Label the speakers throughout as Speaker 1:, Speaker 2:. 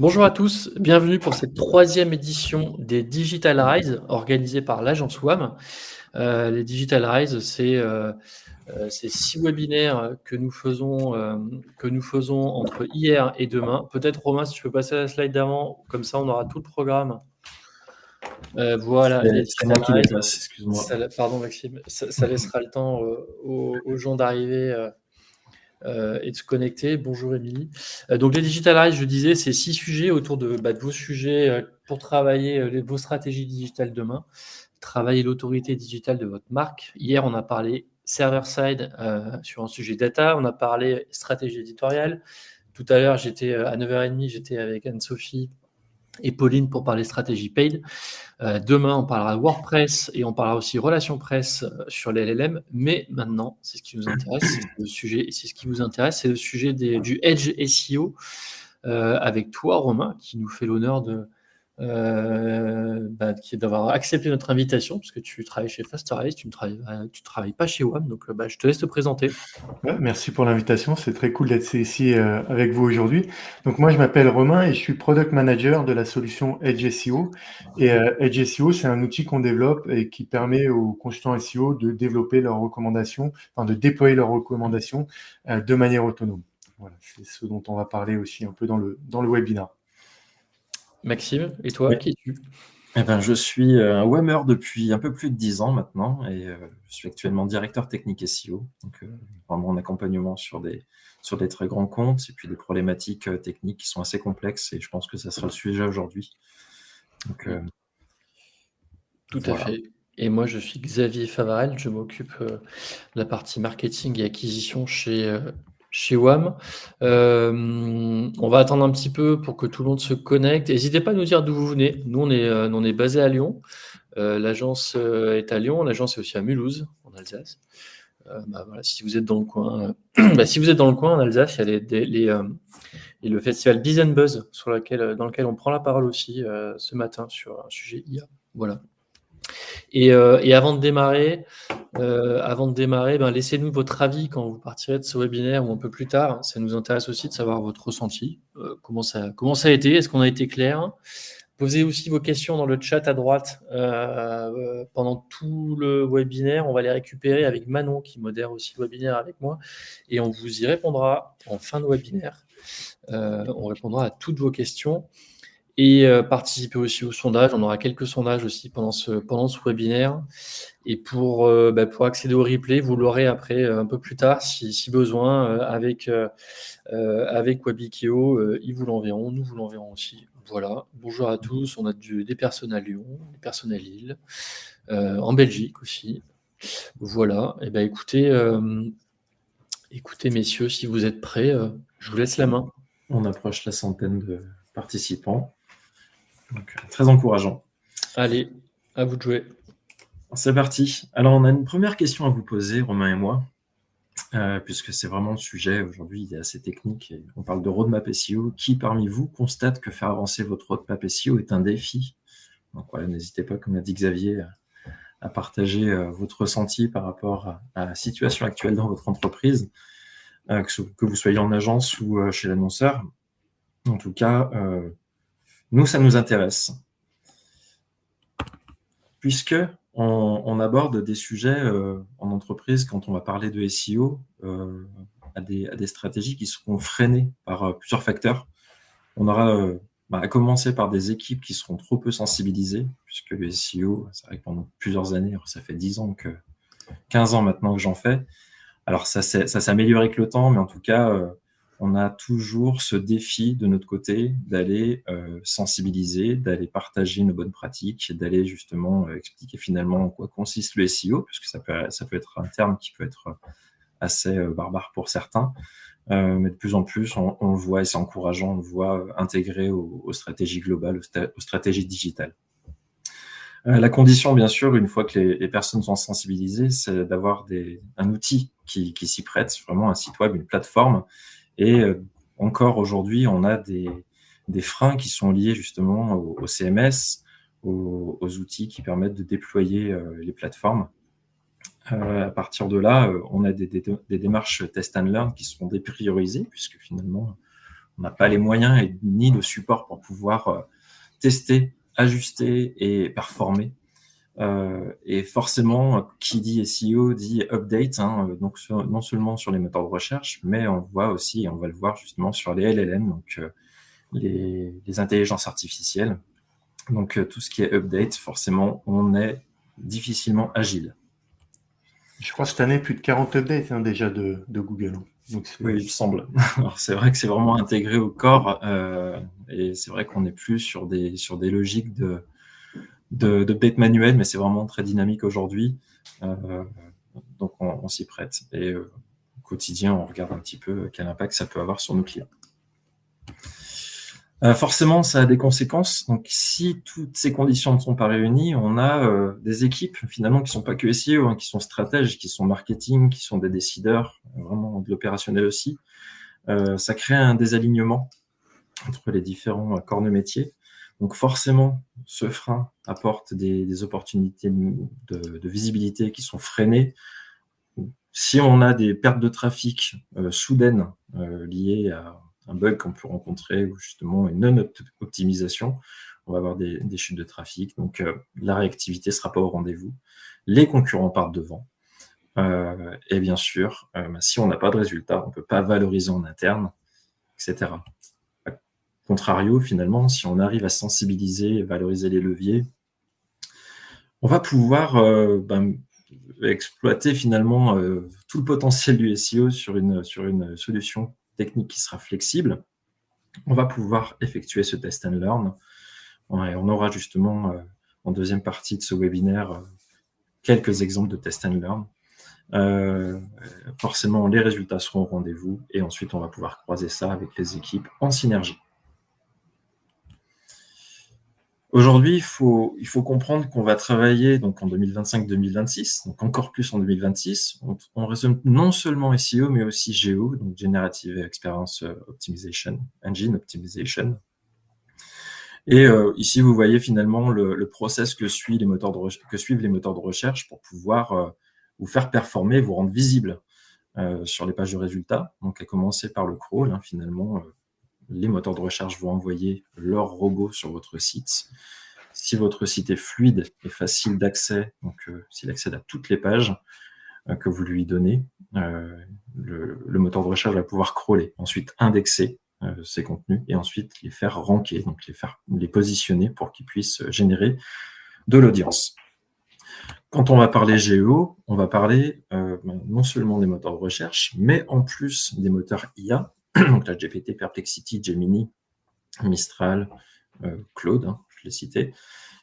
Speaker 1: Bonjour à tous, bienvenue pour cette troisième édition des Digital Rise organisée par l'agence WAM. Les Digital Rise, c'est 6 webinaires que nous faisons entre hier et demain. Peut-être Romain, si tu peux passer à la slide d'avant, comme ça on aura tout le programme. Voilà, les
Speaker 2: C'est moi
Speaker 1: Digital
Speaker 2: qui les
Speaker 1: Rise.
Speaker 2: passe, excuse-moi.
Speaker 1: Pardon Maxime, ça laissera le temps aux gens d'arriver et de se connecter. Bonjour Émilie. Donc les Digital Rise, je disais, c'est 6 sujets autour de vos sujets pour travailler vos stratégies digitales demain, travailler l'autorité digitale de votre marque. Hier, on a parlé server-side sur un sujet data, on a parlé stratégie éditoriale. Tout à l'heure, j'étais à 9h30, j'étais avec Anne-Sophie et Pauline pour parler stratégie paid. Demain, on parlera WordPress et on parlera aussi relations presse sur les LLM. Mais maintenant, c'est ce qui nous intéresse, c'est le sujet, c'est ce qui vous intéresse, c'est le sujet du Edge SEO avec toi, Romain, qui nous fait l'honneur d'avoir accepté notre invitation, parce que tu travailles chez Fasterlize, tu ne travailles pas chez WAM, donc je te laisse te présenter.
Speaker 3: Ouais, merci pour l'invitation, c'est très cool d'être ici avec vous aujourd'hui. Donc moi je m'appelle Romain et je suis Product Manager de la solution Edge SEO. Et Edge SEO, c'est un outil qu'on développe et qui permet aux consultants SEO de développer leurs recommandations, enfin de déployer leurs recommandations de manière autonome. Voilà, c'est ce dont on va parler aussi un peu dans le webinaire.
Speaker 1: Maxime, et toi,
Speaker 2: Oui.
Speaker 1: qui es-tu ?
Speaker 2: Je suis un WAMer depuis un peu plus de 10 ans maintenant et je suis actuellement directeur technique SEO, donc vraiment en accompagnement sur des très grands comptes et puis des problématiques techniques qui sont assez complexes et je pense que ça sera le sujet aujourd'hui. Donc,
Speaker 1: Tout
Speaker 2: voilà.
Speaker 1: à fait. Et moi, je suis Xavier Favarel, je m'occupe de la partie marketing et acquisition chez WAM. On va attendre un petit peu pour que tout le monde se connecte. N'hésitez pas à nous dire d'où vous venez. Nous, on est basé à Lyon. L'agence est à Lyon. L'agence est aussi à Mulhouse, en Alsace. Voilà, si vous êtes dans le coin, si vous êtes dans le coin en Alsace, il y a le festival Biz & Buzz dans lequel on prend la parole aussi ce matin sur un sujet IA. Voilà. Et avant de démarrer, laissez-nous votre avis quand vous partirez de ce webinaire ou un peu plus tard. Ça nous intéresse aussi de savoir votre ressenti. Comment ça a été ? Est-ce qu'on a été clair ? Posez aussi vos questions dans le chat à droite pendant tout le webinaire. On va les récupérer avec Manon qui modère aussi le webinaire avec moi et on vous y répondra en fin de webinaire. On répondra à toutes vos questions. Et participer aussi au sondage. On aura quelques sondages aussi pendant ce webinaire. Et pour accéder au replay, vous l'aurez après un peu plus tard, si besoin, avec Webikio. Ils vous l'enverront, nous vous l'enverrons aussi. Voilà. Bonjour à tous. On a des personnes à Lyon, des personnes à Lille, en Belgique aussi. Voilà. Et écoutez, messieurs, si vous êtes prêts, je vous laisse la main.
Speaker 2: On approche la centaine de participants. Donc, très encourageant.
Speaker 1: Allez, à vous de jouer.
Speaker 2: C'est parti. Alors, on a une première question à vous poser, Romain et moi, puisque c'est vraiment le sujet aujourd'hui, il est assez technique. Et on parle de roadmap SEO. Qui parmi vous constate que faire avancer votre roadmap SEO est un défi ? Donc voilà, n'hésitez pas, comme l'a dit Xavier, à partager votre ressenti par rapport à la situation actuelle dans votre entreprise, que vous soyez en agence ou chez l'annonceur. En tout cas, nous, ça nous intéresse. Puisque on aborde des sujets en entreprise, quand on va parler de SEO, à des stratégies qui seront freinées par plusieurs facteurs. On aura à commencer par des équipes qui seront trop peu sensibilisées, puisque le SEO, c'est vrai que pendant plusieurs années, ça fait 15 ans maintenant que j'en fais. Alors ça s'améliore avec le temps, mais en tout cas, on a toujours ce défi de notre côté d'aller sensibiliser, d'aller partager nos bonnes pratiques, d'aller justement expliquer finalement en quoi consiste le SEO, puisque ça peut être un terme qui peut être assez barbare pour certains, mais de plus en plus, on le voit, et c'est encourageant, on le voit intégré aux stratégies globales, aux stratégies digitales. La condition, bien sûr, une fois que les personnes sont sensibilisées, c'est d'avoir un outil qui s'y prête, vraiment un site web, une plateforme. Et encore aujourd'hui, on a des freins qui sont liés justement au CMS, aux outils qui permettent de déployer les plateformes. À partir de là, on a des démarches test and learn qui seront dépriorisées, puisque finalement, n'a pas les moyens ni le support pour pouvoir tester, ajuster et performer. Et forcément, qui dit SEO dit update, donc non seulement sur les moteurs de recherche, mais on voit aussi, et on va le voir justement sur les LLM, donc les intelligences artificielles. Donc tout ce qui est update, forcément, on est difficilement agile.
Speaker 3: Je crois cette année, plus de 40 updates déjà de Google.
Speaker 2: Donc, oui, il me semble. Alors, c'est vrai que c'est vraiment intégré au corps, et c'est vrai qu'on n'est plus sur des logiques d'update manuel, mais c'est vraiment très dynamique aujourd'hui. Donc, on s'y prête. Et au quotidien, on regarde un petit peu quel impact ça peut avoir sur nos clients. Forcément, ça a des conséquences. Donc, si toutes ces conditions ne sont pas réunies, on a des équipes finalement qui sont pas que SEO, qui sont stratèges, qui sont marketing, qui sont des décideurs, vraiment de l'opérationnel aussi. Ça crée un désalignement entre les différents corps de métier. Donc, forcément, ce frein apporte des opportunités de visibilité qui sont freinées. Si on a des pertes de trafic soudaines liées à un bug qu'on peut rencontrer ou justement une non-optimisation, on va avoir des chutes de trafic. Donc, la réactivité ne sera pas au rendez-vous. Les concurrents partent devant. Et bien sûr, si on n'a pas de résultat, on ne peut pas valoriser en interne, etc. Contrario, finalement, si on arrive à sensibiliser et valoriser les leviers, on va pouvoir exploiter finalement tout le potentiel du SEO sur une solution technique qui sera flexible. On va pouvoir effectuer ce test and learn. Et on aura justement en deuxième partie de ce webinaire quelques exemples de test and learn. Forcément, les résultats seront au rendez-vous et ensuite on va pouvoir croiser ça avec les équipes en synergie. Aujourd'hui, il faut comprendre qu'on va travailler donc en 2025-2026, donc encore plus en 2026. On raisonne non seulement SEO, mais aussi GEO, donc Generative Experience Optimization, Engine Optimization. Et ici, vous voyez finalement le process que suivent les moteurs de recherche pour pouvoir vous faire performer, vous rendre visible sur les pages de résultats. Donc, à commencer par le crawl, finalement. Les moteurs de recherche vont envoyer leurs robots sur votre site. Si votre site est fluide et facile d'accès, donc s'il accède à toutes les pages que vous lui donnez, le moteur de recherche va pouvoir crawler, ensuite indexer ces contenus et ensuite les faire ranker, donc les positionner pour qu'ils puissent générer de l'audience. Quand on va parler GEO, on va parler non seulement des moteurs de recherche, mais en plus des moteurs IA, donc la GPT, Perplexity, Gemini, Mistral, Claude, je l'ai cité.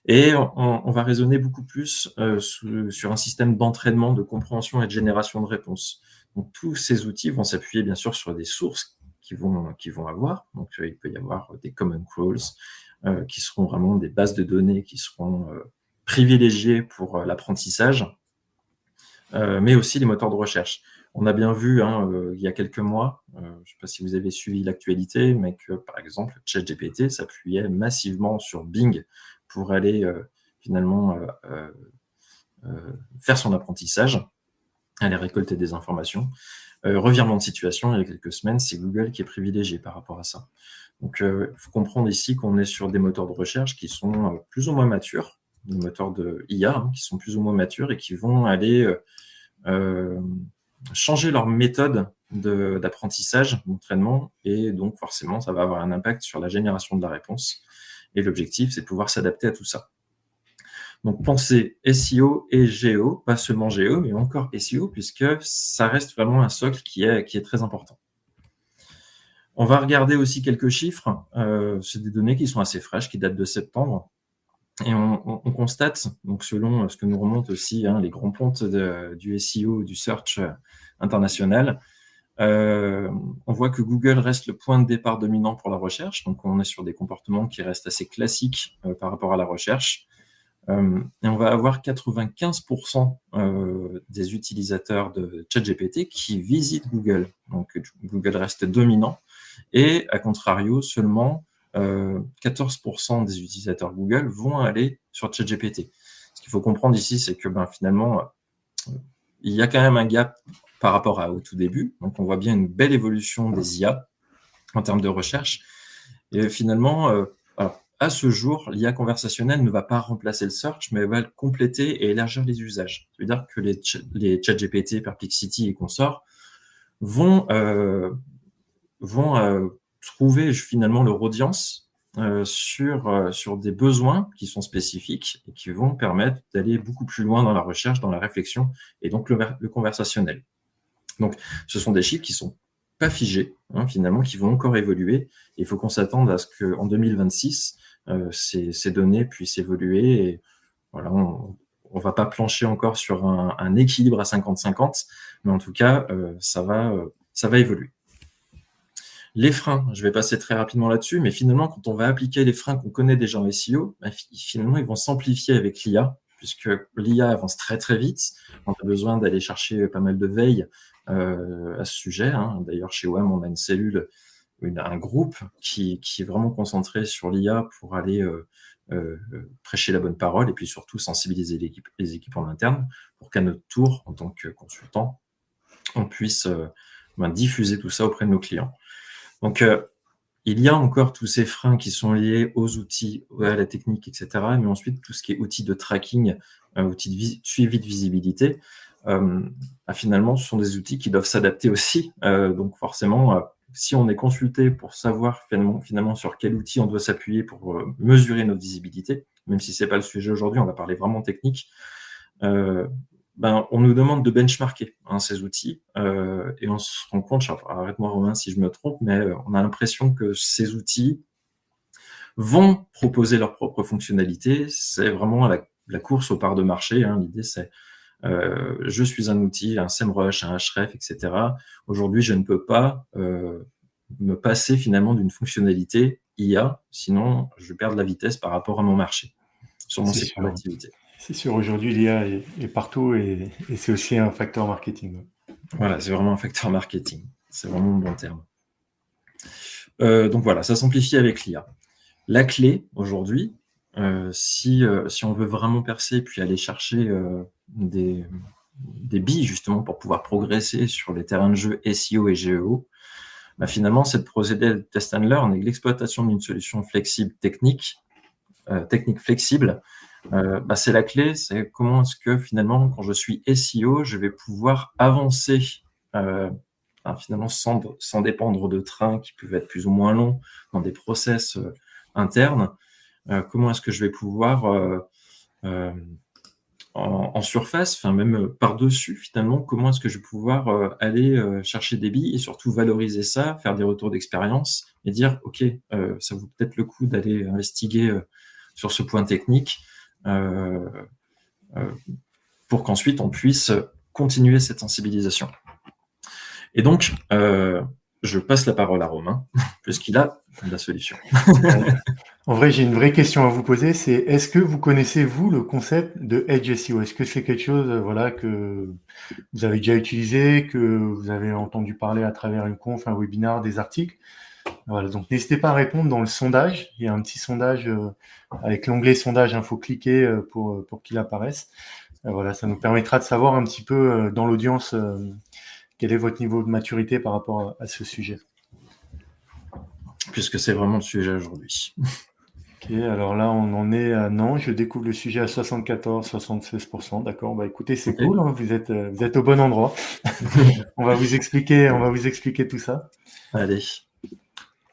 Speaker 2: Et on va raisonner beaucoup plus sur un système d'entraînement, de compréhension et de génération de réponses. Donc tous ces outils vont s'appuyer bien sûr sur des sources qu'ils vont avoir. Donc il peut y avoir des common crawls qui seront vraiment des bases de données qui seront privilégiées pour l'apprentissage, mais aussi les moteurs de recherche. On a bien vu il y a quelques mois, je ne sais pas si vous avez suivi l'actualité, mais que par exemple ChatGPT s'appuyait massivement sur Bing pour aller finalement faire son apprentissage, aller récolter des informations. Revirement de situation, il y a quelques semaines, c'est Google qui est privilégié par rapport à ça. Donc il faut comprendre ici qu'on est sur des moteurs de recherche qui sont plus ou moins matures, des moteurs de IA qui sont plus ou moins matures et qui vont aller changer leur méthode d'apprentissage, d'entraînement, et donc forcément, ça va avoir un impact sur la génération de la réponse. Et l'objectif, c'est de pouvoir s'adapter à tout ça. Donc, pensez SEO et GEO, pas seulement GEO, mais encore SEO, puisque ça reste vraiment un socle qui est très important. On va regarder aussi quelques chiffres. C'est des données qui sont assez fraîches, qui datent de septembre. Et on constate, donc selon ce que nous remontent aussi les grands pontes du SEO, du search international, on voit que Google reste le point de départ dominant pour la recherche. Donc, on est sur des comportements qui restent assez classiques par rapport à la recherche. Et on va avoir 95% des utilisateurs de ChatGPT qui visitent Google. Donc, Google reste dominant. Et à contrario, seulement 14% des utilisateurs Google vont aller sur ChatGPT. Ce qu'il faut comprendre ici, c'est que finalement, il y a quand même un gap par rapport au tout début. Donc, on voit bien une belle évolution des IA. en termes de recherche. Et finalement, alors, à ce jour, l'IA conversationnelle ne va pas remplacer le search, mais elle va le compléter et élargir les usages. Ça veut dire que les ChatGPT, Perplexity et consorts vont trouver finalement leur audience sur des besoins qui sont spécifiques et qui vont permettre d'aller beaucoup plus loin dans la recherche, dans la réflexion et donc le conversationnel. Donc, ce sont des chiffres qui sont pas figés, finalement, qui vont encore évoluer. Et il faut qu'on s'attende à ce qu'en 2026, ces données puissent évoluer. Et voilà, on va pas plancher encore sur un équilibre à 50-50, mais en tout cas, ça va évoluer. Les freins, je vais passer très rapidement là-dessus, mais finalement, quand on va appliquer les freins qu'on connaît déjà en SEO, finalement, ils vont s'amplifier avec l'IA, puisque l'IA avance très très vite. On a besoin d'aller chercher pas mal de veille à ce sujet. D'ailleurs, chez WAM, on a une cellule, un groupe qui est vraiment concentré sur l'IA pour aller prêcher la bonne parole et puis surtout sensibiliser les équipes en interne pour qu'à notre tour, en tant que consultant, on puisse diffuser tout ça auprès de nos clients. Donc, il y a encore tous ces freins qui sont liés aux outils, à la technique, etc. Mais ensuite, tout ce qui est outils de tracking, outils de suivi de visibilité, finalement, ce sont des outils qui doivent s'adapter aussi. Donc, forcément, si on est consulté pour savoir finalement sur quel outil on doit s'appuyer pour mesurer notre visibilité, même si c'est pas le sujet aujourd'hui, on va parler vraiment technique, on nous demande de benchmarker ces outils et on se rend compte, arrête-moi Romain si je me trompe, mais on a l'impression que ces outils vont proposer leurs propres fonctionnalités. C'est vraiment la course aux parts de marché. L'idée, c'est je suis un outil, un SEMrush, un Href, etc. Aujourd'hui, je ne peux pas me passer finalement d'une fonctionnalité IA, sinon je perds de la vitesse par rapport à mon marché, sur mon secteur d'activité.
Speaker 3: C'est sûr, aujourd'hui, l'IA est partout et c'est aussi un facteur marketing.
Speaker 2: Voilà, c'est vraiment un facteur marketing. C'est vraiment le bon terme. Donc voilà, ça s'amplifie avec l'IA. La clé, aujourd'hui, si on veut vraiment percer puis aller chercher des billes, justement, pour pouvoir progresser sur les terrains de jeu SEO et GEO, finalement, c'est de procéder à test and learn et l'exploitation d'une solution flexible technique flexible, c'est la clé, c'est comment est-ce que finalement, quand je suis SEO, je vais pouvoir avancer finalement sans dépendre de trains qui peuvent être plus ou moins longs dans des process internes. Comment est-ce que je vais pouvoir en surface, même par-dessus finalement, comment est-ce que je vais pouvoir aller chercher des billes et surtout valoriser ça, faire des retours d'expérience et dire ok, ça vaut peut-être le coup d'aller investiguer sur ce point technique pour qu'ensuite on puisse continuer cette sensibilisation. Et donc, je passe la parole à Romain, puisqu'il a la solution.
Speaker 3: En vrai, j'ai une vraie question à vous poser, c'est est-ce que vous connaissez, vous, le concept de Edge SEO? Est-ce que c'est quelque chose que vous avez déjà utilisé, que vous avez entendu parler à travers une conf, un webinar, des articles? Voilà, donc n'hésitez pas à répondre dans le sondage. Il y a un petit sondage avec l'onglet sondage, il faut cliquer pour qu'il apparaisse. Voilà, ça nous permettra de savoir un petit peu dans l'audience quel est votre niveau de maturité par rapport à ce sujet.
Speaker 2: Puisque c'est vraiment le sujet aujourd'hui.
Speaker 3: Ok, alors là, on en est à non, je découvre le sujet à 74-76%. D'accord, écoutez, c'est cool, vous êtes au bon endroit. on va vous expliquer tout ça.
Speaker 2: Allez.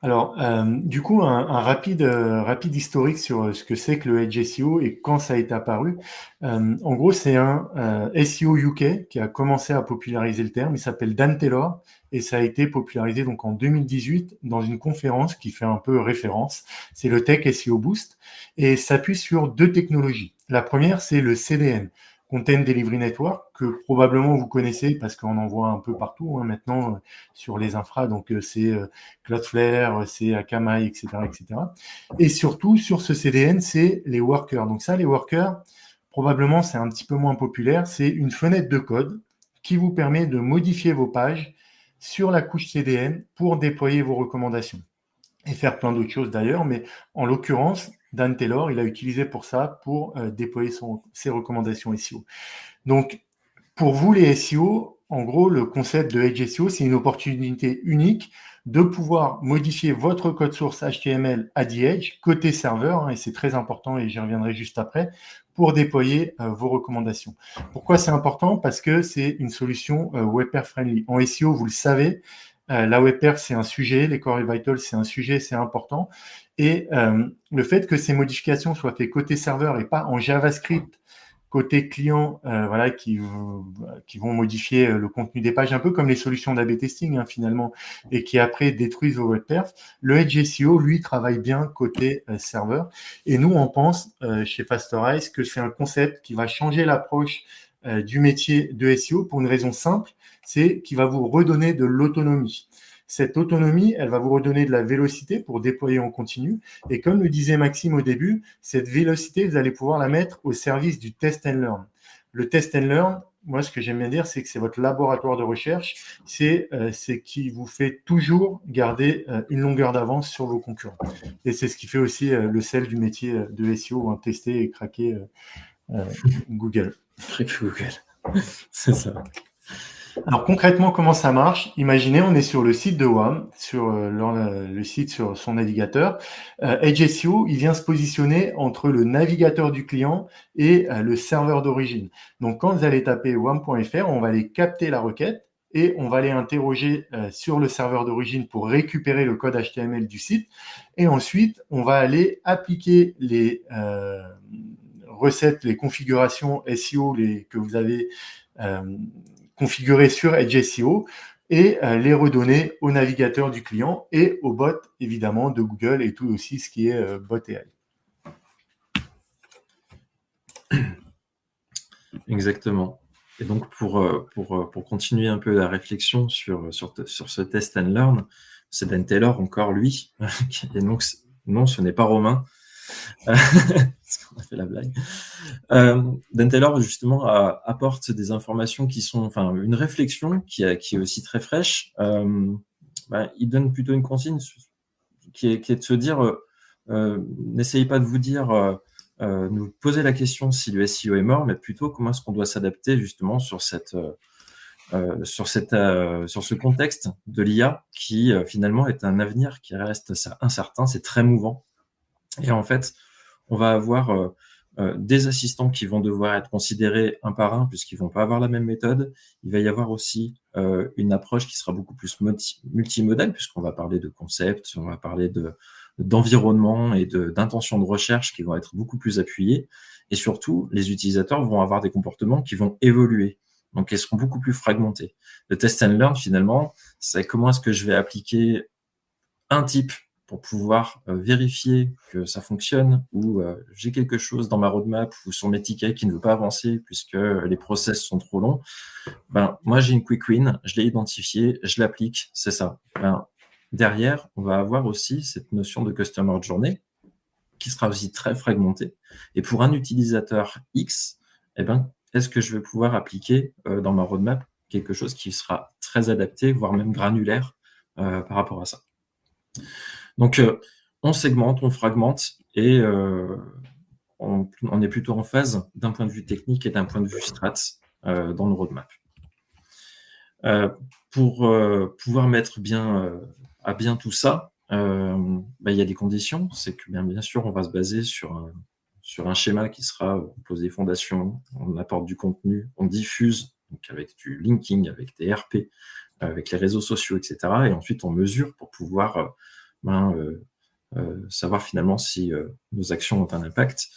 Speaker 3: Alors, du coup, un rapide historique sur ce que c'est que le Edge SEO et quand ça a été apparu. En gros, c'est un SEO UK qui a commencé à populariser le terme. Il s'appelle Dan Taylor et ça a été popularisé donc en 2018 dans une conférence qui fait un peu référence. C'est le Tech SEO Boost et s'appuie sur deux technologies. La première, c'est le CDN. Content Delivery Network, que probablement vous connaissez parce qu'on en voit un peu partout maintenant sur les infras. Donc, c'est Cloudflare, c'est Akamai, etc., etc. Et surtout, sur ce CDN, c'est les workers. Donc ça, les workers, probablement, c'est un petit peu moins populaire. C'est une fenêtre de code qui vous permet de modifier vos pages sur la couche CDN pour déployer vos recommandations et faire plein d'autres choses d'ailleurs. Mais en l'occurrence, Dan Taylor, il a utilisé pour ça, pour déployer ses recommandations SEO. Donc, pour vous, les SEO, en gros, le concept de Edge SEO, c'est une opportunité unique de pouvoir modifier votre code source HTML à the edge, côté serveur, hein, et c'est très important, et j'y reviendrai juste après, pour déployer vos recommandations. Pourquoi c'est important? Parce que c'est une solution WebPerf friendly. En SEO, vous le savez, la WebPerf, c'est un sujet, les Core Vitals, c'est un sujet, c'est important. Et le fait que ces modifications soient faites côté serveur et pas en JavaScript, côté client, voilà, qui vont modifier le contenu des pages, un peu comme les solutions d'A/B testing, hein, finalement, et qui après détruisent vos WebPerf. Le Edge SEO, lui, travaille bien côté serveur. Et nous, on pense chez Fastorize que c'est un concept qui va changer l'approche du métier de SEO pour une raison simple, c'est qu'il va vous redonner de l'autonomie. Cette autonomie, elle va vous redonner de la vélocité pour déployer en continu. Et comme le disait Maxime au début, cette vélocité, vous allez pouvoir la mettre au service du test and learn. Le test and learn, moi, ce que j'aime bien dire, c'est que c'est votre laboratoire de recherche. C'est qui vous fait toujours garder une longueur d'avance sur vos concurrents. Et c'est ce qui fait aussi le sel du métier de SEO, hein, tester et craquer Google.
Speaker 2: Craquer Google, c'est ça.
Speaker 3: Alors concrètement, comment ça marche? Imaginez, on est sur le site de WAM, sur le site sur son navigateur. Edge SEO, il vient se positionner entre le navigateur du client et le serveur d'origine. Donc quand vous allez taper wam.fr, on va aller capter la requête et on va aller interroger sur le serveur d'origine pour récupérer le code HTML du site. Et ensuite, on va aller appliquer les recettes, les configurations SEO que vous avez configurées sur Edge SEO et les redonner au navigateur du client et au bot, évidemment, de Google et tout aussi ce qui est bot AI.
Speaker 2: Exactement. Et donc, pour continuer un peu la réflexion sur ce test and learn, c'est Dan Taylor, encore lui, et donc, non, ce n'est pas Romain, parce qu'on a fait la blague. Dan Taylor, justement, apporte des informations qui sont, enfin, une réflexion qui est aussi très fraîche. Il donne plutôt une consigne qui est de se dire, n'essayez pas de vous dire, nous poser la question si le SEO est mort, mais plutôt comment est-ce qu'on doit s'adapter justement sur ce contexte de l'IA qui finalement est un avenir qui reste incertain, c'est très mouvant. Et en fait, on va avoir des assistants qui vont devoir être considérés un par un puisqu'ils vont pas avoir la même méthode. Il va y avoir aussi une approche qui sera beaucoup plus multimodale puisqu'on va parler de concepts, on va parler d'environnement et d'intentions de recherche qui vont être beaucoup plus appuyées. Et surtout, les utilisateurs vont avoir des comportements qui vont évoluer. Donc, ils seront beaucoup plus fragmentés. Le test and learn, finalement, c'est comment est-ce que je vais appliquer un type pour pouvoir vérifier que ça fonctionne ou j'ai quelque chose dans ma roadmap ou sur mes tickets qui ne veut pas avancer puisque les process sont trop longs. Moi, j'ai une quick win, je l'ai identifié, je l'applique, c'est ça. Derrière, on va avoir aussi cette notion de customer journey qui sera aussi très fragmentée. Et pour un utilisateur X, est-ce que je vais pouvoir appliquer dans ma roadmap quelque chose qui sera très adapté, voire même granulaire par rapport à ça. Donc, on segmente, on fragmente et on est plutôt en phase d'un point de vue technique et d'un point de vue strat dans le roadmap. Pour pouvoir mettre à bien tout ça, il y a des conditions. C'est que bien sûr, on va se baser sur un schéma qui sera on pose des fondations, on apporte du contenu, on diffuse donc avec du linking, avec des RP, avec les réseaux sociaux, etc. Et ensuite, on mesure pour pouvoir savoir finalement si nos actions ont un impact.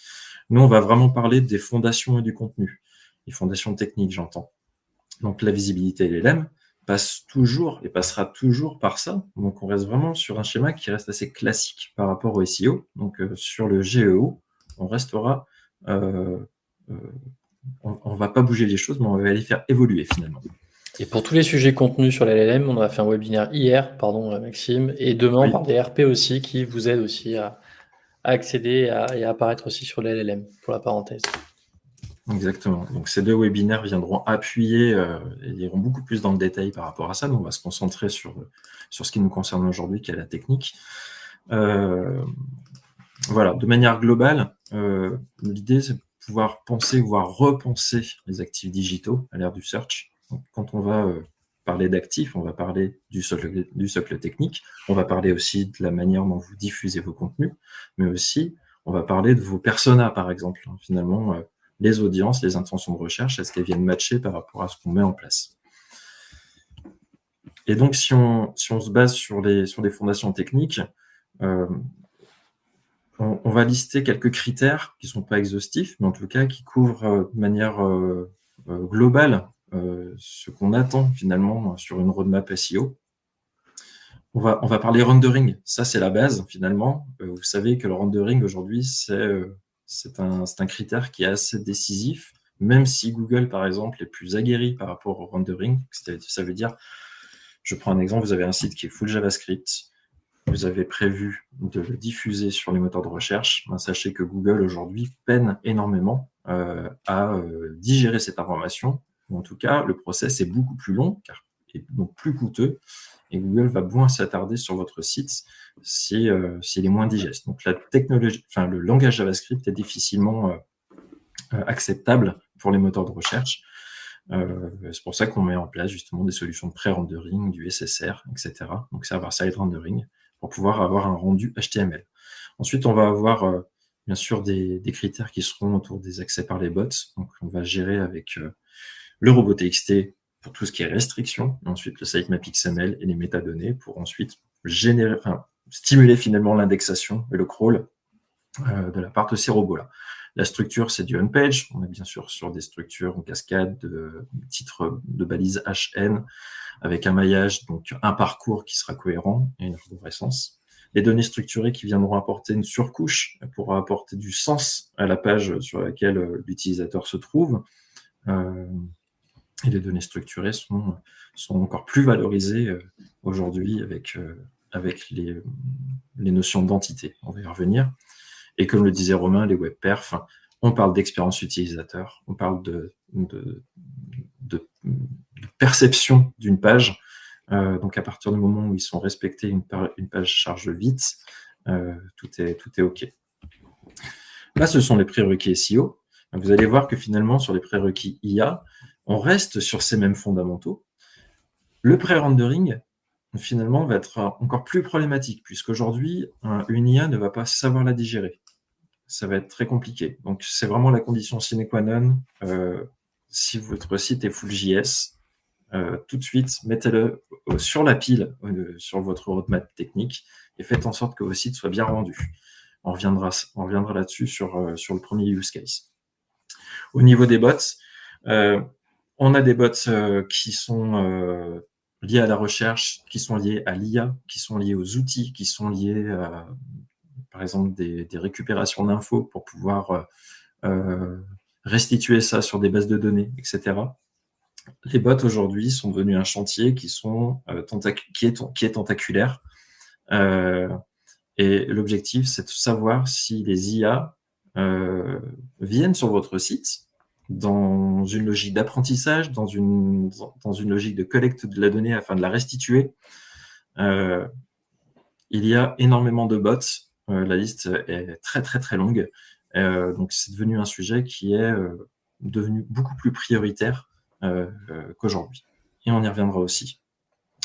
Speaker 2: Nous, on va vraiment parler des fondations et du contenu, les fondations techniques, j'entends. Donc, la visibilité et l'LM passe toujours et passera toujours par ça. Donc, on reste vraiment sur un schéma qui reste assez classique par rapport au SEO. Donc, sur le GEO, on restera... on va pas bouger les choses, mais on va les faire évoluer finalement.
Speaker 1: Et pour tous les sujets contenus sur l'LLM, on a fait un webinaire hier, Maxime, et demain on parle des RP aussi qui vous aident aussi à accéder et à apparaître aussi sur l'LLM, pour la parenthèse.
Speaker 2: Exactement. Donc ces deux webinaires viendront appuyer et iront beaucoup plus dans le détail par rapport à ça. Donc on va se concentrer sur ce qui nous concerne aujourd'hui, qui est la technique. Voilà, de manière globale, l'idée c'est de pouvoir penser, voire repenser les actifs digitaux à l'ère du search. Donc, quand on va parler d'actifs, on va parler du socle technique, on va parler aussi de la manière dont vous diffusez vos contenus, mais aussi on va parler de vos personas, par exemple. Finalement, les audiences, les intentions de recherche, est-ce qu'elles viennent matcher par rapport à ce qu'on met en place? Et donc, si on se base sur des fondations techniques, on va lister quelques critères qui ne sont pas exhaustifs, mais en tout cas qui couvrent de manière globale ce qu'on attend finalement sur une roadmap SEO. On va parler rendering, ça c'est la base finalement. Vous savez que le rendering aujourd'hui, c'est un critère qui est assez décisif, même si Google par exemple est plus aguerri par rapport au rendering. Ça veut dire, je prends un exemple, vous avez un site qui est full JavaScript, vous avez prévu de le diffuser sur les moteurs de recherche, sachez que Google aujourd'hui peine énormément à digérer cette information. En tout cas, le process est beaucoup plus long, car est donc plus coûteux, et Google va moins s'attarder sur votre site s'il est moins digeste. Donc la technologie, enfin le langage JavaScript est difficilement acceptable pour les moteurs de recherche. C'est pour ça qu'on met en place justement des solutions de pré-rendering, du SSR, etc. Donc server-side rendering, pour pouvoir avoir un rendu HTML. Ensuite, on va avoir bien sûr des critères qui seront autour des accès par les bots. Donc on va gérer avec le robot TXT pour tout ce qui est restriction, et ensuite le sitemap XML et les métadonnées pour ensuite stimuler finalement l'indexation et le crawl de la part de ces robots-là. La structure, c'est du on-page. On est bien sûr sur des structures en cascade de titres de balises HN avec un maillage, donc un parcours qui sera cohérent et une arborescence. Les données structurées qui viendront apporter une surcouche pour apporter du sens à la page sur laquelle l'utilisateur se trouve. Et les données structurées sont encore plus valorisées aujourd'hui avec les notions d'entité. On va y revenir. Et comme le disait Romain, les web perfs, on parle d'expérience utilisateur, on parle de perception d'une page. Donc à partir du moment où ils sont respectés, une page charge vite, tout est OK. Là, ce sont les prérequis SEO. Vous allez voir que finalement, sur les prérequis IA, on reste sur ces mêmes fondamentaux. Le pré-rendering, finalement, va être encore plus problématique, puisqu'aujourd'hui, une IA ne va pas savoir la digérer. Ça va être très compliqué. Donc, c'est vraiment la condition sine qua non. Si votre site est full JS, tout de suite, mettez-le sur la pile, sur votre roadmap technique, et faites en sorte que vos sites soient bien rendus. On reviendra là-dessus sur le premier use case. Au niveau des bots, on a des bots qui sont liés à la recherche, qui sont liés à l'IA, qui sont liés aux outils, qui sont liés à, par exemple, des récupérations d'infos pour pouvoir restituer ça sur des bases de données, etc. Les bots aujourd'hui sont devenus un chantier qui est tentaculaire. Et l'objectif, c'est de savoir si les IA viennent sur votre site dans une logique d'apprentissage, dans une logique de collecte de la donnée afin de la restituer. Il y a énormément de bots. La liste est très, très, très longue. Donc, c'est devenu un sujet qui est devenu beaucoup plus prioritaire qu'aujourd'hui. Et on y reviendra aussi.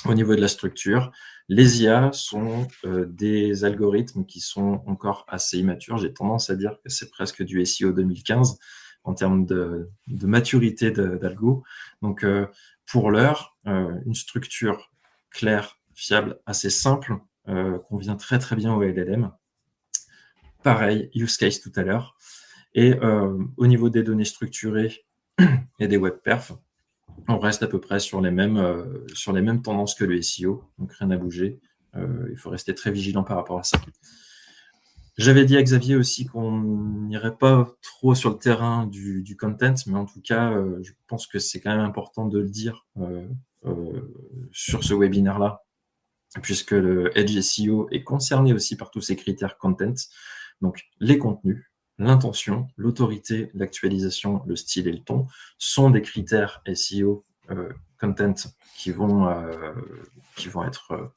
Speaker 2: Au niveau de la structure, les IA sont des algorithmes qui sont encore assez immatures. J'ai tendance à dire que c'est presque du SEO 2015 en termes de maturité d'algo. Donc, pour l'heure, une structure claire, fiable, assez simple, convient très très bien au LLM. Pareil, use case tout à l'heure. Et au niveau des données structurées et des web perfs, on reste à peu près sur les mêmes tendances que le SEO, donc rien à bouger. Il faut rester très vigilant par rapport à ça. J'avais dit à Xavier aussi qu'on n'irait pas trop sur le terrain du content, mais en tout cas, je pense que c'est quand même important de le dire sur ce webinaire-là, puisque le Edge SEO est concerné aussi par tous ces critères content, donc les contenus, l'intention, l'autorité, l'actualisation, le style et le ton sont des critères SEO content qui vont être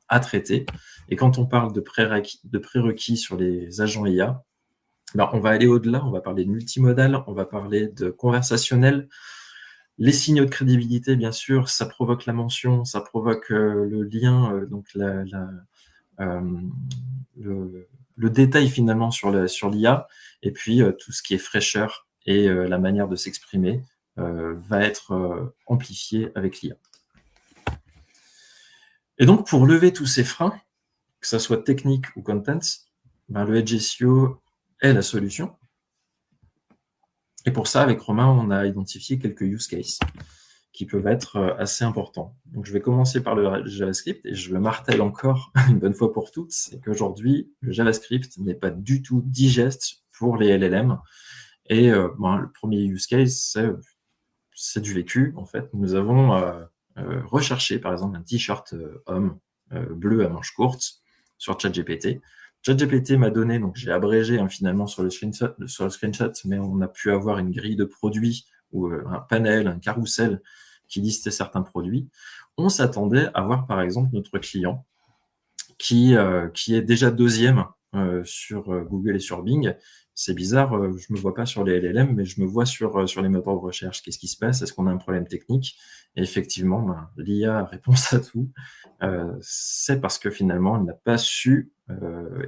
Speaker 2: à traiter. Et quand on parle de prérequis sur les agents IA, on va aller au-delà, on va parler de multimodal, on va parler de conversationnel, Les signaux de crédibilité, bien sûr, ça provoque la mention, ça provoque le lien, donc le détail finalement sur l'IA, et puis tout ce qui est fraîcheur et la manière de s'exprimer va être amplifié avec l'IA. Et donc, pour lever tous ces freins, que ce soit technique ou content, le Edge SEO est la solution. Et pour ça, avec Romain, on a identifié quelques use cases qui peuvent être assez importants. Donc, je vais commencer par le JavaScript, et je le martèle encore une bonne fois pour toutes, c'est qu'aujourd'hui, le JavaScript n'est pas du tout digeste pour les LLM. Et le premier use case, c'est du vécu, en fait. Nous avons recherché, par exemple, un t-shirt homme bleu à manches courtes sur ChatGPT. ChatGPT m'a donné, donc j'ai abrégé finalement sur le screenshot, mais on a pu avoir une grille de produits ou un panel, un carrousel qui listait certains produits. On s'attendait à voir par exemple notre client qui est déjà deuxième sur Google et sur Bing. C'est bizarre, je me vois pas sur les LLM, mais je me vois sur les moteurs de recherche. Qu'est-ce qui se passe? Est-ce qu'on a un problème technique? Et effectivement, l'IA réponse à tout. C'est parce que finalement, elle n'a pas su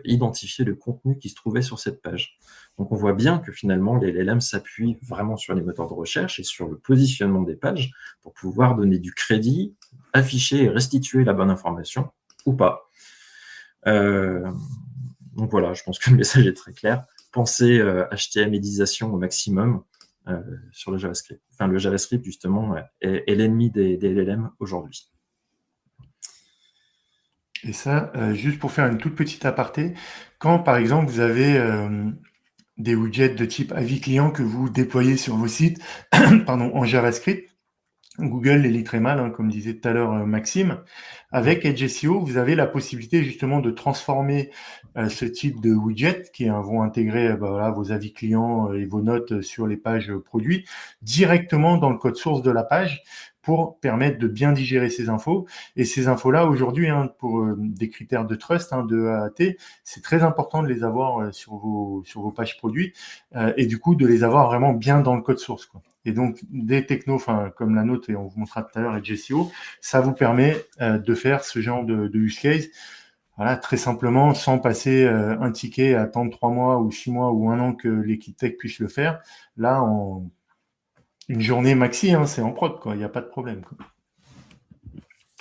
Speaker 2: identifier le contenu qui se trouvait sur cette page. Donc on voit bien que finalement, les LLM s'appuient vraiment sur les moteurs de recherche et sur le positionnement des pages pour pouvoir donner du crédit, afficher et restituer la bonne information ou pas. Donc voilà, je pense que le message est très clair. Pensez HTMLisation au maximum sur le JavaScript. Enfin, le JavaScript, justement, est l'ennemi des LLM aujourd'hui.
Speaker 3: Et ça, juste pour faire une toute petite aparté, quand par exemple vous avez des widgets de type avis client que vous déployez sur vos sites en JavaScript, Google les lit très mal, comme disait tout à l'heure Maxime. Avec Edge SEO, vous avez la possibilité justement de transformer ce type de widget qui vont intégrer vos avis clients et vos notes sur les pages produits directement dans le code source de la page pour permettre de bien digérer ces infos. Et ces infos-là, aujourd'hui, pour des critères de trust, de AAT, c'est très important de les avoir sur vos pages produits et du coup de les avoir vraiment bien dans le code source, quoi. Et donc, des technos comme la nôtre, et on vous montrera tout à l'heure, Edge SEO, ça vous permet de faire ce genre de use case, voilà, très simplement, sans passer un ticket à attendre 3 mois ou 6 mois ou 1 an que l'équipe tech puisse le faire. Là, en une journée maxi, c'est en prod, quoi. Il n'y a pas de problème, quoi.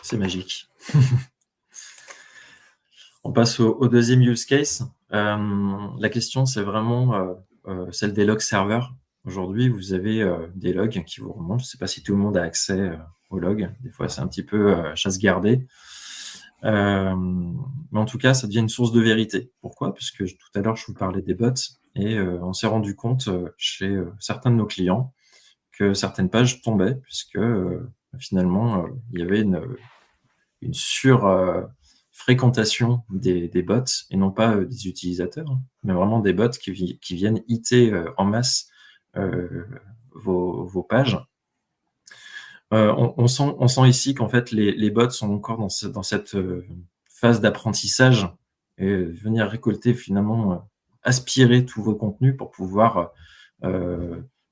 Speaker 2: C'est magique. On passe au deuxième use case. La question, c'est vraiment celle des log serveurs. Aujourd'hui, vous avez des logs qui vous remontent. Je ne sais pas si tout le monde a accès aux logs. Des fois, c'est un petit peu chasse gardée. Mais en tout cas, ça devient une source de vérité. Pourquoi? Parce que tout à l'heure, je vous parlais des bots et on s'est rendu compte chez certains de nos clients que certaines pages tombaient puisque finalement, il y avait une fréquentation des bots et non pas des utilisateurs, mais vraiment des bots qui viennent hiter en masse vos pages. On sent ici qu'en fait les bots sont encore dans cette phase d'apprentissage et venir récolter finalement, aspirer tous vos contenus pour pouvoir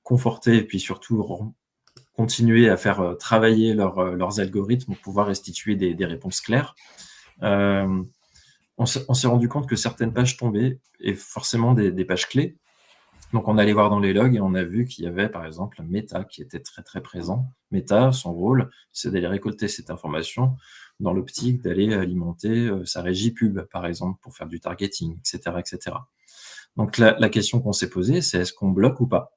Speaker 2: conforter et puis surtout continuer à faire travailler leurs algorithmes pour pouvoir restituer des réponses claires. On s'est rendu compte que certaines pages tombaient et forcément des pages clés. Donc, on allait voir dans les logs et on a vu qu'il y avait, par exemple, Meta qui était très, très présent. Meta, son rôle, c'est d'aller récolter cette information dans l'optique d'aller alimenter sa régie pub, par exemple, pour faire du targeting, etc., etc. Donc, la question qu'on s'est posée, c'est est-ce qu'on bloque ou pas?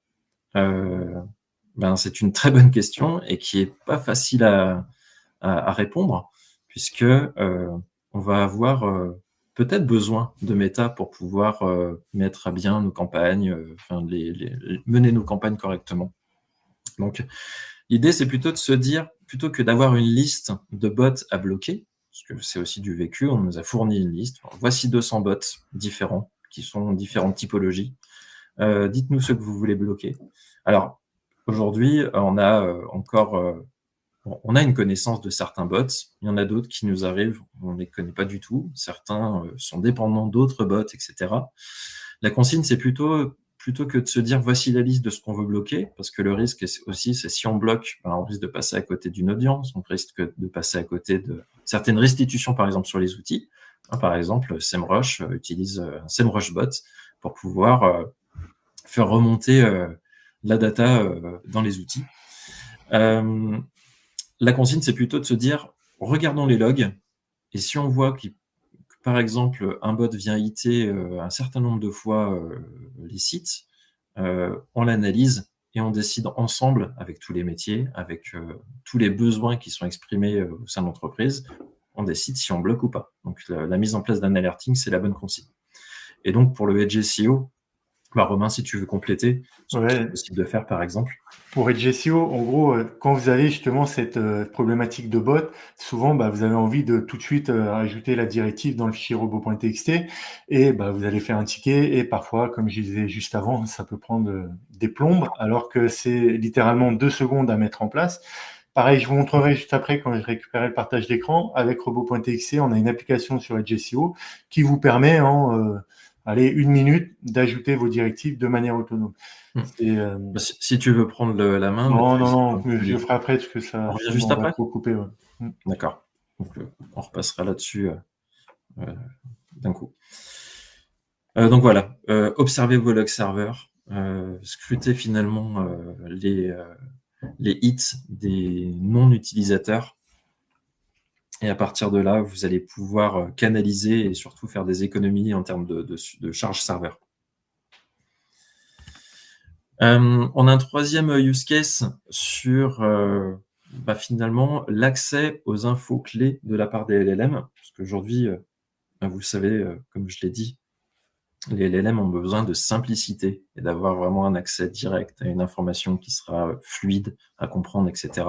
Speaker 2: C'est une très bonne question et qui est pas facile à répondre puisque on va avoir peut-être besoin de Meta pour pouvoir mettre à bien nos campagnes, mener nos campagnes correctement. Donc, l'idée, c'est plutôt de se dire, plutôt que d'avoir une liste de bots à bloquer, parce que c'est aussi du vécu, on nous a fourni une liste. Alors, voici 200 bots différents, qui sont différentes typologies. Dites-nous ce que vous voulez bloquer. Alors, aujourd'hui, on a on a une connaissance de certains bots, il y en a d'autres qui nous arrivent, on ne les connaît pas du tout, certains sont dépendants d'autres bots, etc. La consigne, c'est plutôt plutôt que de se dire voici la liste de ce qu'on veut bloquer, parce que le risque aussi, c'est si on bloque, ben, on risque de passer à côté d'une audience, on risque de passer à côté de certaines restitutions, par exemple, sur les outils. Par exemple, SEMrush utilise un SEMrush bot pour pouvoir faire remonter la data dans les outils. La consigne, c'est plutôt de se dire, regardons les logs, et si on voit que, par exemple, un bot vient hitter un certain nombre de fois les sites, on l'analyse et on décide ensemble, avec tous les métiers, avec tous les besoins qui sont exprimés au sein de l'entreprise, on décide si on bloque ou pas. Donc, la mise en place d'un alerting, c'est la bonne consigne. Et donc, pour le Edge SEO, Romain, si tu veux compléter ce qui est possible de faire, par exemple.
Speaker 3: Pour Edge SEO, en gros, quand vous avez justement cette problématique de bot, souvent, vous avez envie de tout de suite ajouter la directive dans le fichier robot.txt et vous allez faire un ticket et parfois, comme je disais juste avant, ça peut prendre des plombes alors que c'est littéralement 2 secondes à mettre en place. Pareil, je vous montrerai juste après quand je récupérerai le partage d'écran. Avec robot.txt, on a une application sur Edge SEO qui vous permet en 1 minute d'ajouter vos directives de manière autonome.
Speaker 2: Si tu veux prendre la main.
Speaker 3: Non, je le ferai après parce que ça
Speaker 2: on revient juste après.
Speaker 3: Trop couper. Ouais.
Speaker 2: D'accord. Donc, on repassera là-dessus d'un coup. Donc voilà, observez vos log serveurs, scrutez finalement les hits des non-utilisateurs. Et à partir de là, vous allez pouvoir canaliser et surtout faire des économies en termes de charge serveur. On a un troisième use case sur finalement l'accès aux infos clés de la part des LLM. Parce qu'aujourd'hui, vous le savez, comme je l'ai dit, les LLM ont besoin de simplicité et d'avoir vraiment un accès direct à une information qui sera fluide à comprendre, etc.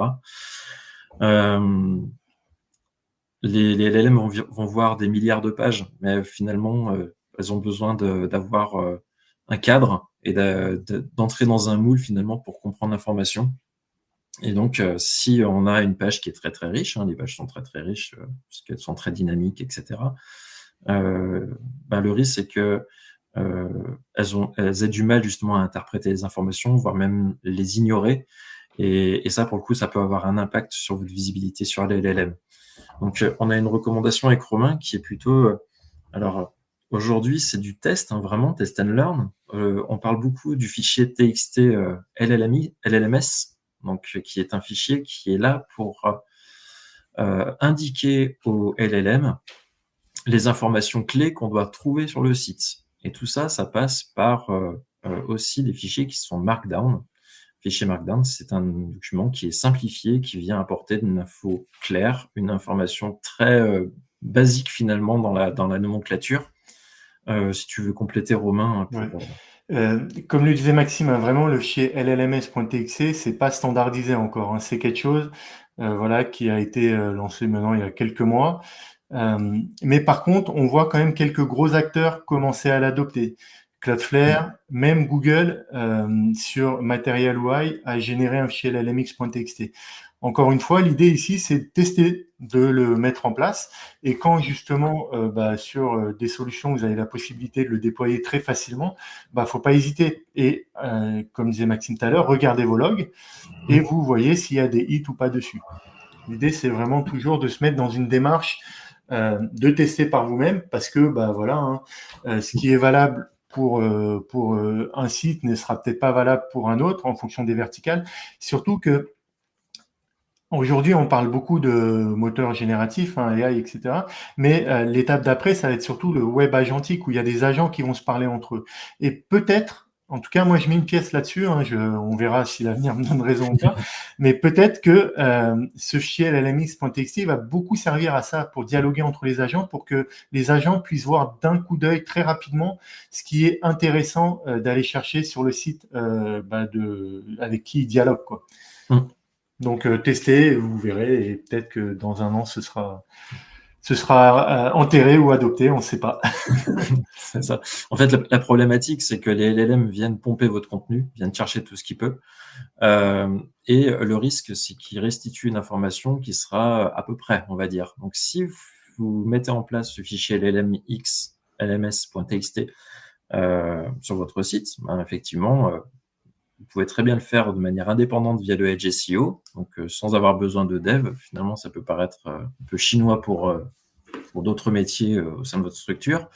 Speaker 2: Les LLM vont voir des milliards de pages, mais finalement, elles ont besoin d'avoir un cadre et d'entrer dans un moule finalement pour comprendre l'information. Et donc, si on a une page qui est très très riche, les pages sont très très riches parce qu'elles sont très dynamiques, etc. Le risque c'est que elles aient du mal justement à interpréter les informations, voire même les ignorer. Et ça, pour le coup, ça peut avoir un impact sur votre visibilité sur les LLM. Donc, on a une recommandation avec Romain qui est plutôt... alors, aujourd'hui, c'est du test, vraiment, test and learn. On parle beaucoup du fichier TXT LLMS, donc, qui est un fichier qui est là pour indiquer au LLM les informations clés qu'on doit trouver sur le site. Et tout ça, ça passe par aussi des fichiers qui sont Markdown. Fichier Markdown, c'est un document qui est simplifié, qui vient apporter une info claire, une information très basique finalement dans la nomenclature. Si tu veux compléter, Romain.
Speaker 3: Comme le disait Maxime, vraiment le fichier llms.txt, c'est pas standardisé encore. C'est quelque chose qui a été lancé maintenant il y a quelques mois. Mais par contre, on voit quand même quelques gros acteurs commencer à l'adopter. Cloudflare, même Google, sur Material UI, a généré un fichier llmx.txt. Encore une fois, l'idée ici, c'est de tester, de le mettre en place. Et quand justement, sur des solutions, vous avez la possibilité de le déployer très facilement, faut pas hésiter. Et comme disait Maxime tout à l'heure, regardez vos logs et vous voyez s'il y a des hits ou pas dessus. L'idée, c'est vraiment toujours de se mettre dans une démarche de tester par vous-même parce que ce qui est valable pour un site ne sera peut-être pas valable pour un autre en fonction des verticales. Surtout que aujourd'hui, on parle beaucoup de moteurs génératifs, AI, etc. Mais l'étape d'après, ça va être surtout le web agentique où il y a des agents qui vont se parler entre eux. Et peut-être, en tout cas, moi, je mets une pièce là-dessus. On verra si l'avenir me donne raison ou pas. Mais peut-être que ce fichier llmx.txt va beaucoup servir à ça pour dialoguer entre les agents, pour que les agents puissent voir d'un coup d'œil très rapidement ce qui est intéressant d'aller chercher sur le site avec qui ils dialoguent, quoi. Donc, testez, vous verrez, et peut-être que dans 1 an, ce sera enterré ou adopté, on ne sait pas.
Speaker 2: C'est ça. En fait, la problématique, c'est que les LLM viennent pomper votre contenu, viennent chercher tout ce qu'ils peuvent. Et le risque, c'est qu'ils restituent une information qui sera à peu près, on va dire. Donc, si vous mettez en place ce fichier LLMx, lms.txt, sur votre site, effectivement, vous pouvez très bien le faire de manière indépendante via le Edge SEO, donc sans avoir besoin de dev. Finalement, ça peut paraître un peu chinois pour d'autres métiers au sein de votre structure.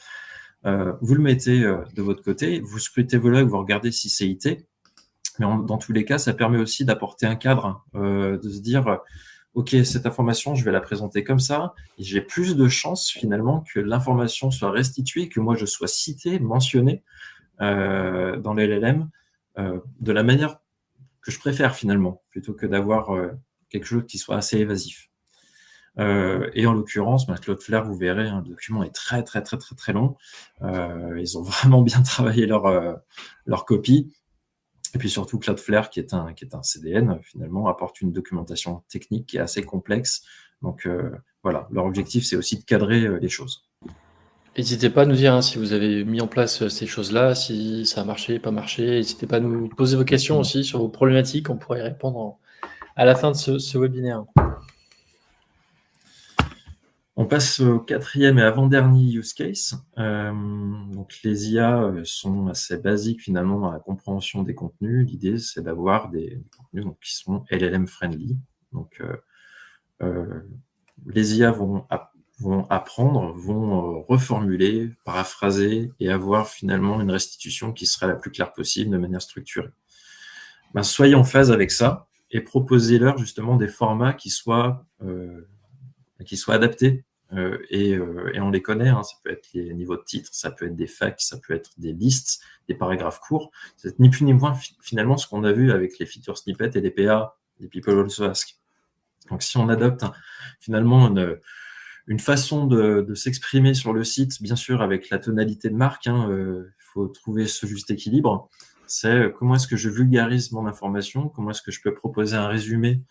Speaker 2: Vous le mettez de votre côté, vous scrutez vos logs, vous regardez si c'est IT, mais dans tous les cas, ça permet aussi d'apporter un cadre, de se dire OK, cette information, je vais la présenter comme ça, et j'ai plus de chances finalement que l'information soit restituée, que moi je sois cité, mentionné dans les LLM de la manière que je préfère finalement, plutôt que d'avoir quelque chose qui soit assez évasif. Et en l'occurrence, Cloudflare, vous verrez, le document est très très très très très long. Ils ont vraiment bien travaillé leur copie. Et puis surtout, Cloudflare, qui est un CDN, finalement, apporte une documentation technique qui est assez complexe. Donc voilà, leur objectif, c'est aussi de cadrer les choses.
Speaker 1: N'hésitez pas à nous dire si vous avez mis en place ces choses-là, si ça a marché, pas marché. N'hésitez pas à nous poser vos questions aussi sur vos problématiques. On pourrait y répondre à la fin de ce webinaire.
Speaker 2: On passe au 4e et avant-dernier use case. Donc les IA sont assez basiques finalement dans la compréhension des contenus. L'idée, c'est d'avoir des contenus qui sont LLM friendly. Donc les IA vont apprendre, vont reformuler, paraphraser et avoir finalement une restitution qui sera la plus claire possible de manière structurée. Soyez en phase avec ça et proposez-leur justement des formats qui soient adaptés. Et on les connaît, ça peut être les niveaux de titres, ça peut être des facts, ça peut être des listes, des paragraphes courts. C'est ni plus ni moins finalement ce qu'on a vu avec les feature snippets et les PA, les People Also Ask. Donc si on adopte finalement une façon de s'exprimer sur le site, bien sûr avec la tonalité de marque, il faut trouver ce juste équilibre. C'est comment est-ce que je vulgarise mon information, comment est-ce que je peux proposer un résumé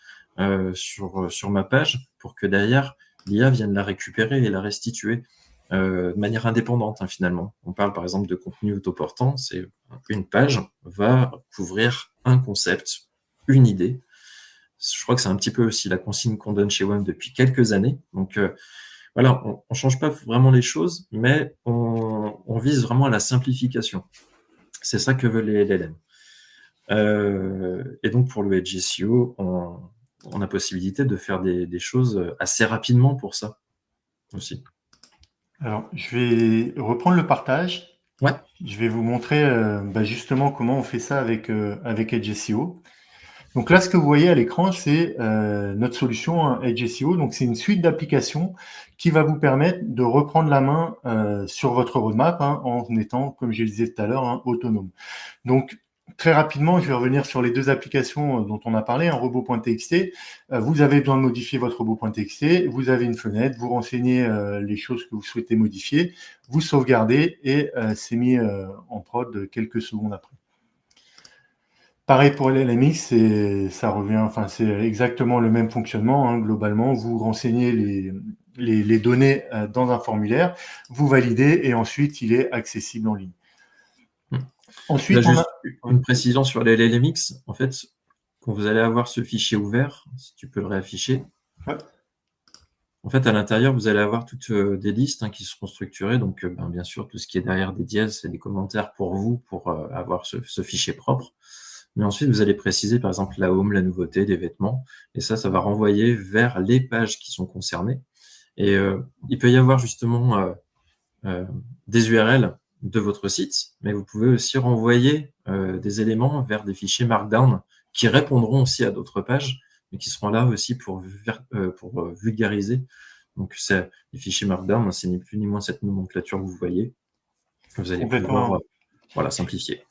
Speaker 2: sur ma page pour que derrière l'IA vienne la récupérer et la restituer de manière indépendante finalement. On parle par exemple de contenu autoportant, c'est une page va couvrir un concept, une idée. Je crois que c'est un petit peu aussi la consigne qu'on donne chez WAM depuis quelques années. Donc voilà, on change pas vraiment les choses, mais on vise vraiment à la simplification. C'est ça que veulent les LLM. Et donc pour le Edge SEO, on a possibilité de faire des choses assez rapidement pour ça aussi.
Speaker 3: Alors, je vais reprendre le partage.
Speaker 2: Ouais.
Speaker 3: Je vais vous montrer justement comment on fait ça avec Edge SEO. Donc là, ce que vous voyez à l'écran, c'est notre solution Edge SEO. Donc, c'est une suite d'applications qui va vous permettre de reprendre la main sur votre roadmap en étant, comme je le disais tout à l'heure, autonome. Donc, très rapidement, je vais revenir sur les deux applications dont on a parlé, robot.txt. Vous avez besoin de modifier votre robot.txt, vous avez une fenêtre, vous renseignez les choses que vous souhaitez modifier, vous sauvegardez et c'est mis en prod quelques secondes après. Pareil pour LLMX, c'est exactement le même fonctionnement. Globalement, vous renseignez les données dans un formulaire, vous validez et ensuite il est accessible en ligne.
Speaker 2: Ensuite, une précision sur les LLMX. En fait, quand vous allez avoir ce fichier ouvert, si tu peux le réafficher,
Speaker 3: ouais.
Speaker 2: En fait, à l'intérieur, vous allez avoir toutes des listes qui seront structurées. Donc, bien sûr, tout ce qui est derrière des dièses, c'est des commentaires pour vous, pour avoir ce fichier propre. Mais ensuite, vous allez préciser, par exemple, la home, la nouveauté, des vêtements. Et ça va renvoyer vers les pages qui sont concernées. Et il peut y avoir justement des URL de votre site, mais vous pouvez aussi renvoyer des éléments vers des fichiers Markdown qui répondront aussi à d'autres pages, mais qui seront là aussi pour vulgariser. Donc, c'est les fichiers Markdown, c'est ni plus ni moins cette nomenclature que vous voyez. Vous allez pouvoir simplifier.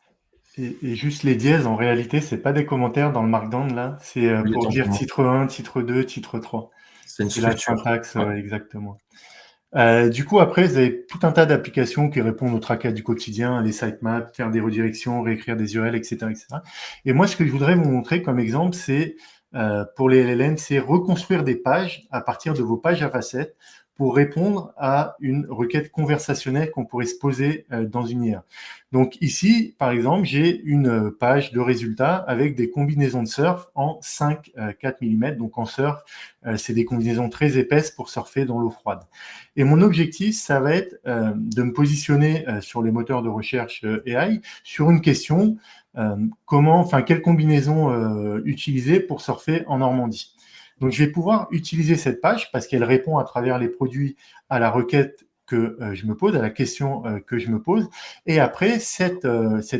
Speaker 3: Et juste les dièses, en réalité, c'est pas des commentaires dans le Markdown, là. C'est pour dire titre 1, titre 2, titre 3.
Speaker 2: C'est une structure.
Speaker 3: La syntaxe, exactement. Du coup, après, vous avez tout un tas d'applications qui répondent aux tracas du quotidien, les sitemaps, faire des redirections, réécrire des URL, etc., etc. Et moi, ce que je voudrais vous montrer comme exemple, c'est pour les LLM, c'est reconstruire des pages à partir de vos pages Java 7 pour répondre à une requête conversationnelle qu'on pourrait se poser dans une IA. Donc ici, par exemple, j'ai une page de résultats avec des combinaisons de surf en 5-4 mm. Donc en surf, c'est des combinaisons très épaisses pour surfer dans l'eau froide. Et mon objectif, ça va être de me positionner sur les moteurs de recherche AI sur une question, quelle combinaison utiliser pour surfer en Normandie. Donc je vais pouvoir utiliser cette page parce qu'elle répond à travers les produits à la requête que je me pose, à la question que je me pose. Et après, cette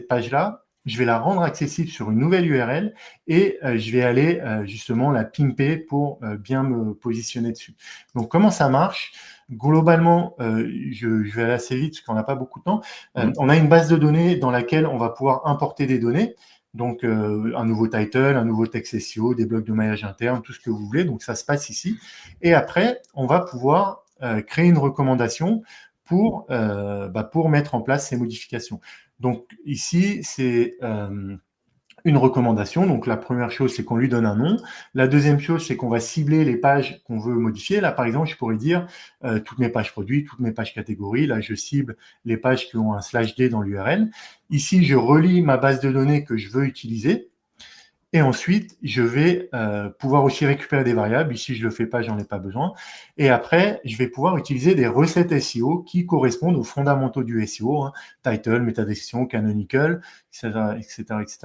Speaker 3: page-là, je vais la rendre accessible sur une nouvelle URL et je vais aller justement la pimper pour bien me positionner dessus. Donc, comment ça marche? Globalement, je vais aller assez vite parce qu'on n'a pas beaucoup de temps. On a une base de données dans laquelle on va pouvoir importer des données. Donc, un nouveau title, un nouveau texte SEO, des blocs de maillage interne, tout ce que vous voulez. Donc, ça se passe ici. Et après, on va pouvoir créer une recommandation pour mettre en place ces modifications. Donc ici, c'est une recommandation. Donc la première chose, c'est qu'on lui donne un nom. La deuxième chose, c'est qu'on va cibler les pages qu'on veut modifier. Là, par exemple, je pourrais dire toutes mes pages produits, toutes mes pages catégories. Là, je cible les pages qui ont un /d dans l'URL. Ici, je relie ma base de données que je veux utiliser. Et ensuite, je vais pouvoir aussi récupérer des variables. Ici, je ne le fais pas, j'en ai pas besoin. Et après, je vais pouvoir utiliser des recettes SEO qui correspondent aux fondamentaux du SEO, hein, title, métadescription, canonical, etc., etc.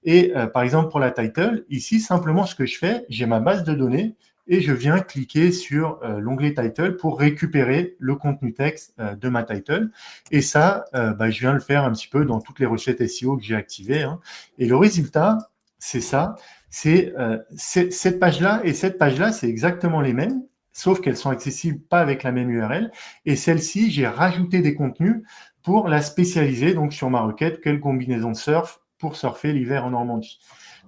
Speaker 3: Et par exemple, pour la title, ici, simplement, ce que je fais, j'ai ma base de données et je viens cliquer sur l'onglet title pour récupérer le contenu texte de ma title. Et ça, je viens le faire un petit peu dans toutes les recettes SEO que j'ai activées, hein. Et le résultat, c'est ça, c'est cette page-là et cette page-là, c'est exactement les mêmes, sauf qu'elles sont accessibles pas avec la même URL. Et celle-ci, j'ai rajouté des contenus pour la spécialiser donc sur ma requête, quelle combinaison de surf pour surfer l'hiver en Normandie.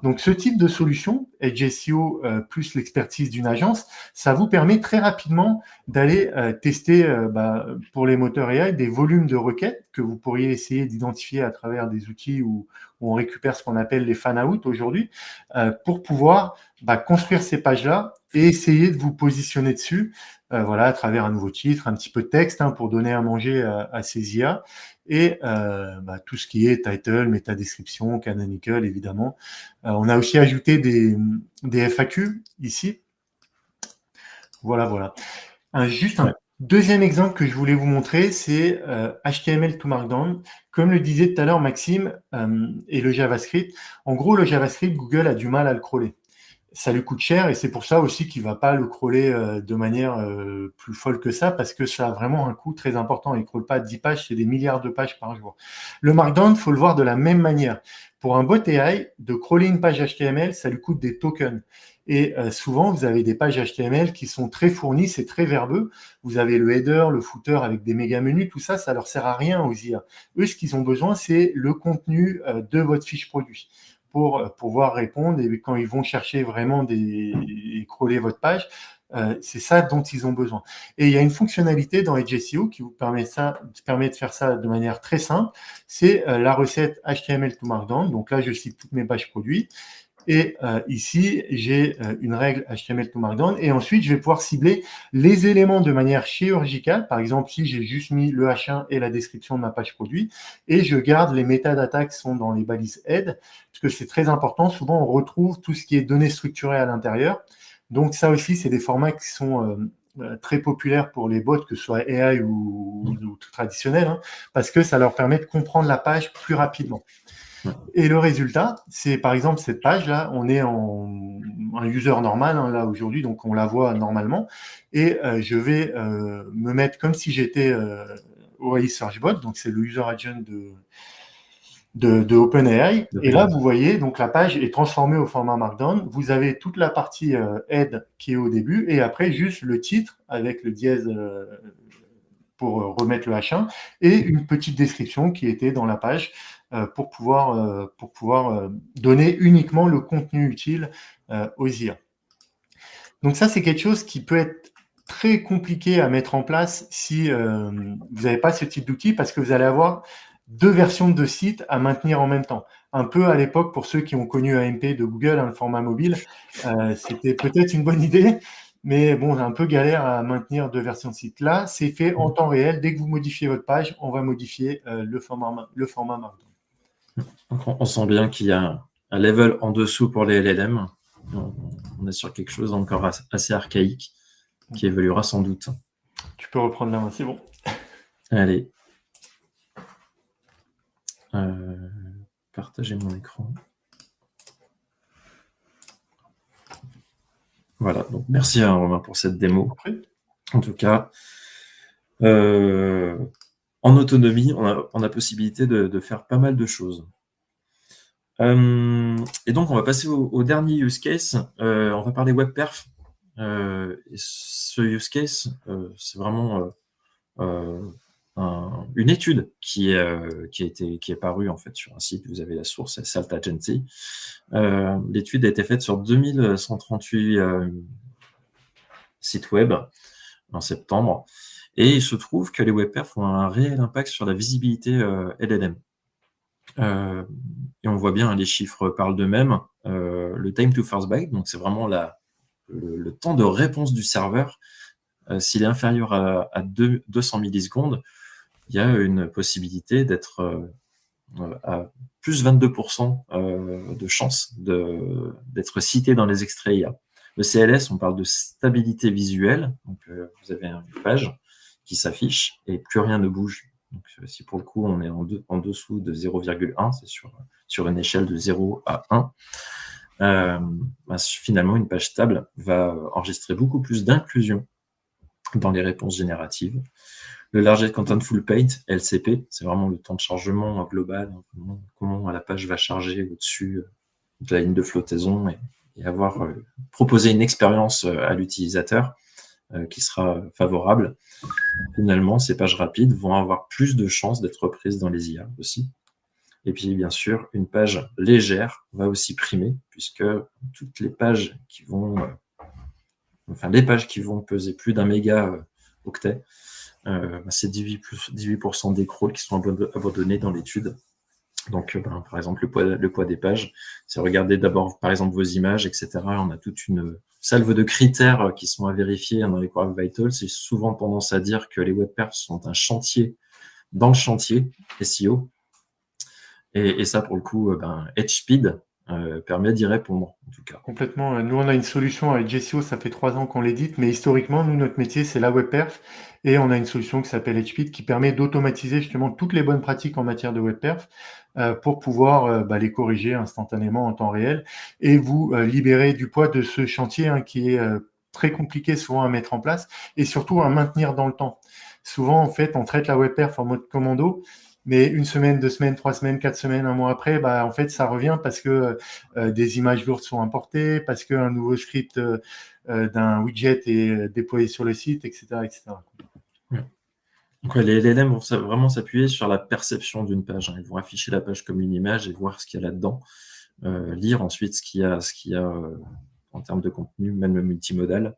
Speaker 3: Donc, ce type de solution, Edge SEO plus l'expertise d'une agence, ça vous permet très rapidement d'aller tester pour les moteurs AI des volumes de requêtes que vous pourriez essayer d'identifier à travers des outils où on récupère ce qu'on appelle les fan-out aujourd'hui pour pouvoir construire ces pages-là et essayer de vous positionner dessus à travers un nouveau titre, un petit peu de texte pour donner à manger à ces IA et tout ce qui est title, métadescription, canonical, évidemment. On a aussi ajouté des FAQ ici. Voilà. Juste un deuxième exemple que je voulais vous montrer, c'est HTML to Markdown. Comme le disait tout à l'heure Maxime, et le JavaScript. En gros, le JavaScript, Google a du mal à le crawler. Ça lui coûte cher et c'est pour ça aussi qu'il ne va pas le crawler de manière plus folle que ça parce que ça a vraiment un coût très important. Il ne crawl pas 10 pages, c'est des milliards de pages par jour. Le Markdown, il faut le voir de la même manière. Pour un bot AI, de crawler une page HTML, ça lui coûte des tokens. Et souvent, vous avez des pages HTML qui sont très fournies, c'est très verbeux. Vous avez le header, le footer avec des méga menus, tout ça, ça leur sert à rien aux IA. Eux, ce qu'ils ont besoin, c'est le contenu de votre fiche produit pour pouvoir répondre. Et quand ils vont chercher vraiment et crawler votre page, c'est ça dont ils ont besoin. Et il y a une fonctionnalité dans Edge SEO qui vous permet de faire ça de manière très simple. C'est la recette HTML to Markdown. Donc là, je cite toutes mes pages produits. Et ici, j'ai une règle HTML to Markdown. Et ensuite, je vais pouvoir cibler les éléments de manière chirurgicale. Par exemple, si j'ai juste mis le H1 et la description de ma page produit, et je garde les métadatas qui sont dans les balises head, parce que c'est très important. Souvent, on retrouve tout ce qui est données structurées à l'intérieur. Donc, ça aussi, c'est des formats qui sont très populaires pour les bots, que ce soit AI ou traditionnel, parce que ça leur permet de comprendre la page plus rapidement. Et le résultat, c'est par exemple cette page-là, on est en un user normal là aujourd'hui, donc on la voit normalement. Et je vais me mettre comme si j'étais OAI Searchbot, donc c'est le user agent de OpenAI. Et là, vous voyez, donc la page est transformée au format Markdown. Vous avez toute la partie head qui est au début, et après juste le titre avec le dièse pour remettre le H1 et une petite description qui était dans la page. Pour pouvoir donner uniquement le contenu utile aux IA. Donc ça, c'est quelque chose qui peut être très compliqué à mettre en place si vous n'avez pas ce type d'outil parce que vous allez avoir deux versions de sites à maintenir en même temps. Un peu à l'époque, pour ceux qui ont connu AMP de Google, le format mobile, c'était peut-être une bonne idée, Mais bon, on a un peu galère à maintenir 2 versions de site. Là, c'est fait en temps réel. Dès que vous modifiez votre page, on va modifier le format Markdown.
Speaker 2: Donc, on sent bien qu'il y a un level en dessous pour les LLM. On est sur quelque chose encore assez archaïque qui évoluera sans doute.
Speaker 3: Tu peux reprendre la main, c'est bon.
Speaker 2: Allez. Partager mon écran. Voilà, donc merci Romain pour cette démo. En tout cas, en autonomie, on a possibilité de faire pas mal de choses. Et donc, on va passer au dernier use case. On va parler WebPerf. Et ce use case, c'est vraiment une étude qui est parue en fait sur un site. Vous avez la source, c'est Salt Agency. L'étude a été faite sur 2138 sites web en septembre. Et il se trouve que les WebPerf ont un réel impact sur la visibilité LLM. Et on voit bien, les chiffres parlent d'eux-mêmes. Le time to first byte, donc c'est vraiment le temps de réponse du serveur. S'il est inférieur à 200 millisecondes, il y a une possibilité d'être à plus 22% de chance d'être cité dans les extraits IA. Le CLS, on parle de stabilité visuelle. Donc, vous avez une page qui s'affiche et plus rien ne bouge. Donc, si pour le coup, on est en dessous de 0,1, c'est sur une échelle de 0 à 1, finalement, une page stable va enregistrer beaucoup plus d'inclusion dans les réponses génératives. Le Largest Contentful Paint, LCP, c'est vraiment le temps de chargement global, comment la page va charger au-dessus de la ligne de flottaison et avoir proposé une expérience à l'utilisateur qui sera favorable. Finalement, ces pages rapides vont avoir plus de chances d'être reprises dans les IA aussi. Et puis, bien sûr, une page légère va aussi primer, puisque toutes les pages qui vont peser plus d'1 mégaoctet, c'est 18% des crawls qui sont abandonnés dans l'étude. Donc, par exemple, le poids des pages, c'est regarder d'abord, par exemple, vos images, etc. On a toute une salve de critères qui sont à vérifier dans les Core Vitals. J'ai souvent tendance à dire que les WebPerf sont un chantier dans le chantier SEO. Et ça, pour le coup, EdgeSpeed permet d'y répondre, en tout cas.
Speaker 3: Complètement. Nous, on a une solution avec GSEO, ça fait 3 ans qu'on l'édite, mais historiquement, nous, notre métier, c'est la WebPerf. Et on a une solution qui s'appelle EdgeSpeed qui permet d'automatiser justement toutes les bonnes pratiques en matière de WebPerf pour pouvoir les corriger instantanément en temps réel et vous libérer du poids de ce chantier qui est très compliqué souvent à mettre en place et surtout à maintenir dans le temps. Souvent, en fait, on traite la WebPerf en mode commando, mais 1 semaine, 2 semaines, 3 semaines, 4 semaines, 1 mois après, en fait, ça revient parce que des images lourdes sont importées, parce qu'un nouveau script d'un widget est déployé sur le site, etc., etc.
Speaker 2: Donc, les LLM vont vraiment s'appuyer sur la perception d'une page. Ils vont afficher la page comme une image et voir ce qu'il y a là-dedans. Lire ensuite ce qu'il y a en termes de contenu, même le multimodal.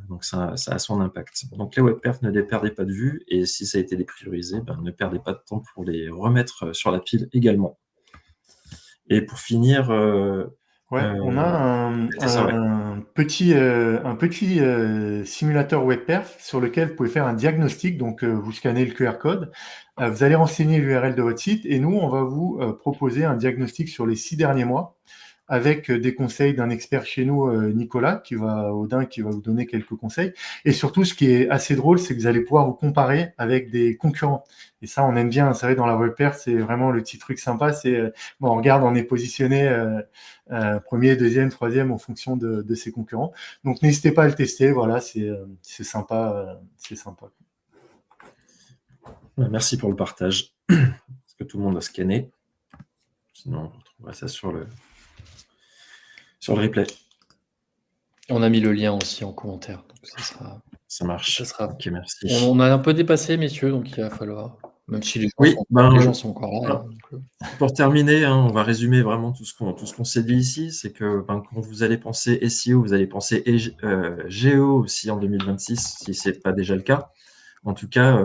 Speaker 2: Donc, ça a son impact. Donc, les WebPerf, ne les perdez pas de vue. Et si ça a été dépriorisé, ne perdez pas de temps pour les remettre sur la pile également. Et pour finir...
Speaker 3: on a un petit simulateur WebPerf sur lequel vous pouvez faire un diagnostic. Donc, vous scannez le QR code, vous allez renseigner l'URL de votre site et nous, on va vous proposer un diagnostic sur les 6 derniers mois avec des conseils d'un expert chez nous, Nicolas, Audin, qui va vous donner quelques conseils. Et surtout, ce qui est assez drôle, c'est que vous allez pouvoir vous comparer avec des concurrents. Et ça, on aime bien. C'est vrai, dans la WebPerf, c'est vraiment le petit truc sympa. C'est on regarde, on est positionné premier, deuxième, troisième en fonction de ses concurrents. Donc, n'hésitez pas à le tester. Voilà, c'est sympa. C'est sympa.
Speaker 2: Merci pour le partage. Parce que tout le monde a scanné. Sinon, on retrouvera ça sur le replay.
Speaker 1: On a mis le lien aussi en commentaire. Donc
Speaker 2: ça marche.
Speaker 1: Ok,
Speaker 2: merci.
Speaker 1: On a un peu dépassé, messieurs, donc il va falloir... Même si les gens sont encore là.
Speaker 2: Pour terminer, on va résumer vraiment tout ce qu'on s'est dit ici. C'est que quand vous allez penser SEO, vous allez penser GEO aussi en 2026, si ce n'est pas déjà le cas. En tout cas,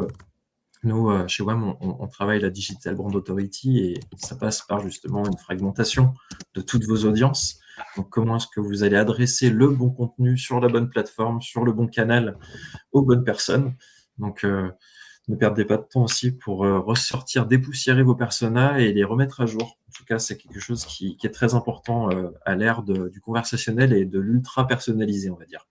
Speaker 2: nous, chez WAM, on travaille la Digital Brand Authority et ça passe par justement une fragmentation de toutes vos audiences. Donc, comment est-ce que vous allez adresser le bon contenu sur la bonne plateforme, sur le bon canal, aux bonnes personnes. Donc, ne perdez pas de temps aussi pour ressortir, dépoussiérer vos personas et les remettre à jour. En tout cas, c'est quelque chose qui est très important à l'ère du conversationnel et de l'ultra personnalisé, on va dire.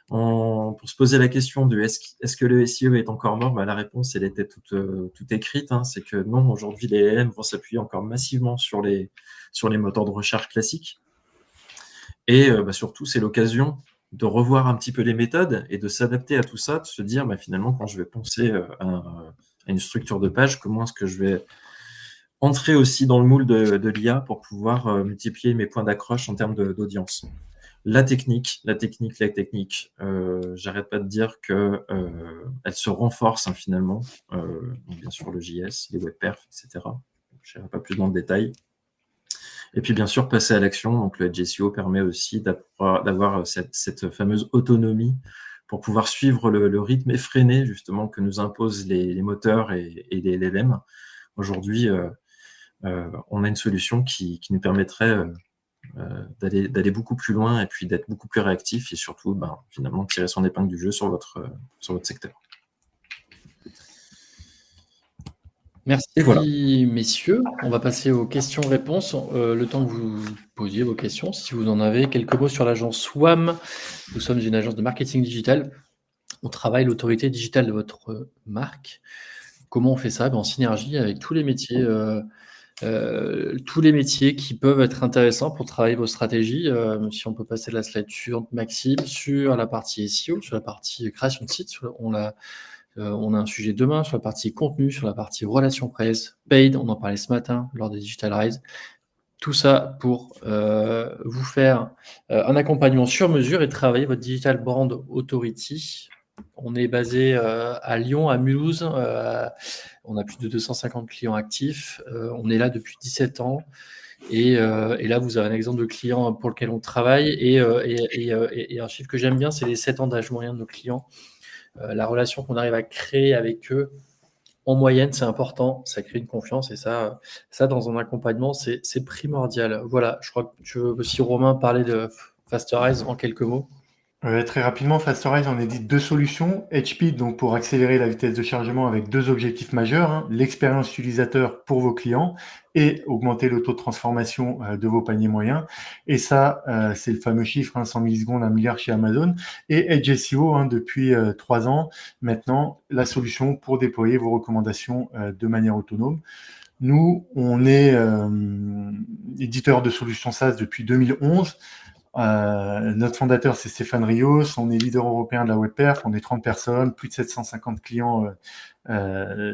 Speaker 2: Pour se poser la question de est-ce que le SEO est encore mort, la réponse, elle était toute écrite. C'est que non, aujourd'hui, les LLM vont s'appuyer encore massivement sur les moteurs de recherche classiques. Et surtout, c'est l'occasion de revoir un petit peu les méthodes et de s'adapter à tout ça, de se dire finalement, quand je vais penser à une structure de page, comment est-ce que je vais entrer aussi dans le moule de l'IA pour pouvoir multiplier mes points d'accroche en termes d'audience. La technique, j'arrête pas de dire que elle se renforce finalement. Donc bien sûr le JS, les webperf, etc. Je n'irai pas plus dans le détail. Et puis bien sûr passer à l'action. Donc le Edge SEO permet aussi d'avoir cette fameuse autonomie pour pouvoir suivre le rythme effréné justement que nous imposent les moteurs et les LLM. Aujourd'hui, on a une solution qui nous permettrait d'aller beaucoup plus loin et puis d'être beaucoup plus réactif et surtout finalement tirer son épingle du jeu sur votre secteur.
Speaker 1: Merci,
Speaker 2: et voilà.
Speaker 1: Messieurs. On va passer aux questions-réponses. Le temps que vous posiez vos questions, si vous en avez, quelques mots sur l'agence SWAM. Nous sommes une agence de marketing digital. On travaille l'autorité digitale de votre marque. Comment on fait ça? En synergie avec tous les métiers qui peuvent être intéressants pour travailler vos stratégies. Si on peut passer la slide suivante, Maxime, sur la partie SEO, sur la partie création de site, on a un sujet demain sur la partie contenu, sur la partie relations presse, paid, on en parlait ce matin lors des Digital Rise. Tout ça pour vous faire un accompagnement sur mesure et travailler votre Digital Brand Authority. On est basé à Lyon, à Mulhouse. On a plus de 250 clients actifs. On est là depuis 17 ans. Et là, vous avez un exemple de client pour lequel on travaille. Et un chiffre que j'aime bien, c'est les 7 ans d'âge moyen de nos clients. La relation qu'on arrive à créer avec eux, en moyenne, c'est important. Ça crée une confiance. Et ça dans un accompagnement, c'est primordial. Voilà, je crois que tu veux aussi, Romain, parler de Fasterize en quelques mots.
Speaker 3: Très rapidement, Fasterize, on édite 2 solutions. HPeed, donc pour accélérer la vitesse de chargement avec 2 objectifs majeurs, l'expérience utilisateur pour vos clients et augmenter le taux de transformation de vos paniers moyens. Et ça, c'est le fameux chiffre, 100 millisecondes, 1 milliard chez Amazon. Et Edge SEO, depuis 3 ans, maintenant, la solution pour déployer vos recommandations de manière autonome. Nous, on est éditeur de solutions SaaS depuis 2011. Notre fondateur, c'est Stéphane Rios. On est leader européen de la webperf. On est 30 personnes, plus de 750 clients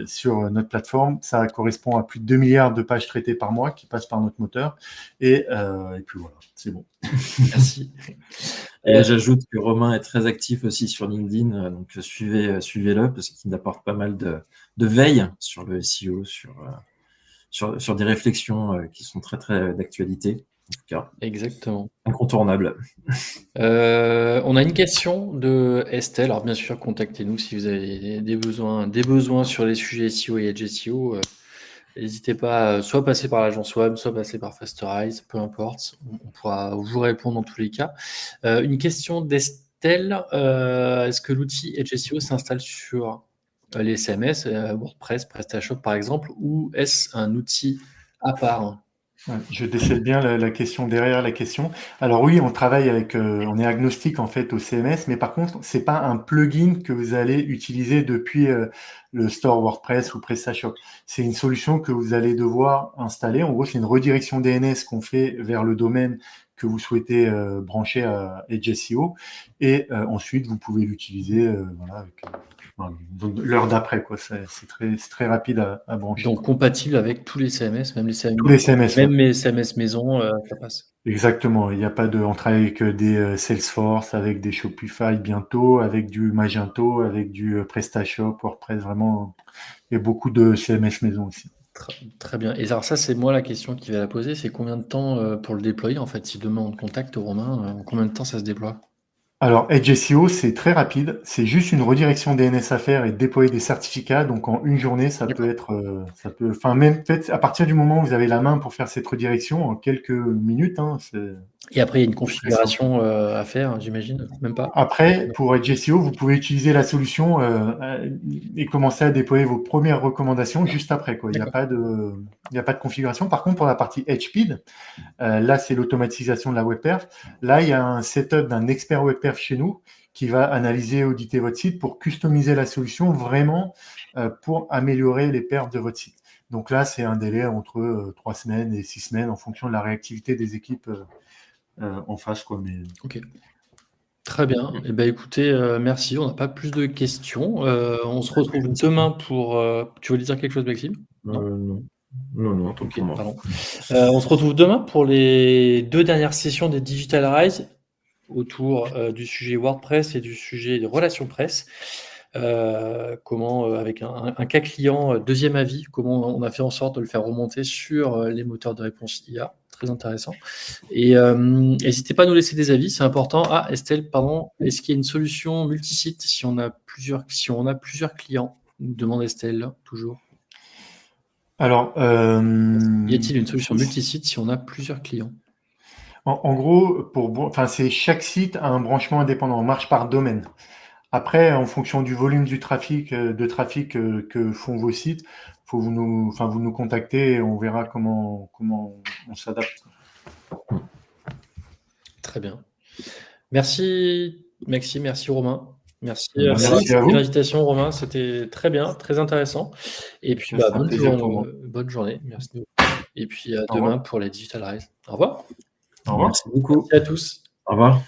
Speaker 3: sur notre plateforme. Ça correspond à plus de 2 milliards de pages traitées par mois qui passent par notre moteur. Et puis voilà, c'est bon.
Speaker 1: Merci.
Speaker 2: Et j'ajoute que Romain est très actif aussi sur LinkedIn. Donc suivez-le parce qu'il apporte pas mal de veille sur le SEO, sur des réflexions qui sont très, très d'actualité. En tout cas,
Speaker 1: exactement.
Speaker 2: Incontournable.
Speaker 3: On
Speaker 1: a une question de Estelle. Alors bien sûr, contactez-nous si vous avez des besoins sur les sujets SEO et Edge SEO. N'hésitez pas à soit passer par l'agence web, soit passer par Fasterize, peu importe. On pourra vous répondre dans tous les cas. Une question d'Estelle. Est-ce que l'outil Edge SEO s'installe sur les CMS, WordPress, PrestaShop par exemple, ou est-ce un outil à part?
Speaker 3: Je décèle bien la question derrière la question. Alors oui, on travaille avec, on est agnostique en fait au CMS, mais par contre, c'est pas un plugin que vous allez utiliser depuis le store WordPress ou PrestaShop. C'est une solution que vous allez devoir installer. En gros, c'est une redirection DNS qu'on fait vers le domaine que vous souhaitez brancher à Edge SEO, et ensuite vous pouvez l'utiliser avec l'heure d'après, quoi. C'est très rapide à brancher.
Speaker 1: Donc compatible avec tous les CMS, même les CMS,
Speaker 3: tous les CMS,
Speaker 1: même les CMS maison, ça passe.
Speaker 3: Exactement. Il n'y a pas de, on travaille avec des Salesforce, avec des Shopify bientôt, avec du Magento, avec du PrestaShop, WordPress. Vraiment, il y a beaucoup de CMS maison aussi.
Speaker 1: Très bien. Et alors ça, c'est moi la question qui va la poser. C'est combien de temps pour le déployer en fait? Si demain on te contacte, Romain, combien de temps ça se déploie?
Speaker 3: Alors, Edge SEO, c'est très rapide. C'est juste une redirection DNS à faire et déployer des certificats. Donc, en une journée, ça peut être, enfin, même peut-être à partir du moment où vous avez la main pour faire cette redirection, en quelques minutes, hein,
Speaker 1: Et après, il y a une configuration à faire, j'imagine, même pas.
Speaker 3: Après, pour Edge SEO, vous pouvez utiliser la solution et commencer à déployer vos premières recommandations juste après, quoi. Il n'y a pas de configuration. Par contre, pour la partie EdgeSpeed, là, c'est l'automatisation de la WebPerf. Là, il y a un setup d'un expert WebPerf chez nous qui va analyser et auditer votre site pour customiser la solution vraiment pour améliorer les perfs de votre site. Donc là, c'est un délai entre 3 semaines et 6 semaines en fonction de la réactivité des équipes en face, quoi. Mais...
Speaker 1: Ok. Très bien. Eh ben, écoutez, merci. On n'a pas plus de questions. On se retrouve demain pour... Tu veux dire quelque chose, Maxime?
Speaker 2: Non, tant
Speaker 1: Ok,
Speaker 2: pour moi.
Speaker 1: pardon. On se retrouve demain pour les 2 dernières sessions des Digital Rise autour du sujet WordPress et du sujet des relations presse. Comment, avec un cas client, deuxième avis, comment on a fait en sorte de le faire remonter sur les moteurs de réponse IA. Très intéressant. Et n'hésitez pas à nous laisser des avis, c'est important. Ah, Estelle, pardon, est-ce qu'il y a une solution multisite si on a plusieurs clients? Nous demande Estelle, toujours.
Speaker 3: Alors,
Speaker 1: y a-t-il une solution multisite si on a plusieurs clients?
Speaker 3: En gros, c'est chaque site a un branchement indépendant, on marche par domaine. Après, en fonction du volume du trafic, que font vos sites, faut vous nous contacter et on verra comment on s'adapte.
Speaker 1: Très bien. Merci Maxime, merci Romain. Merci
Speaker 3: à vous.
Speaker 1: l'invitation, Romain, c'était très bien, très intéressant. Et puis bonne journée, merci. Et puis à demain pour les Digital Rise. Au revoir.
Speaker 2: Merci beaucoup.
Speaker 1: Merci à tous.
Speaker 2: Au revoir.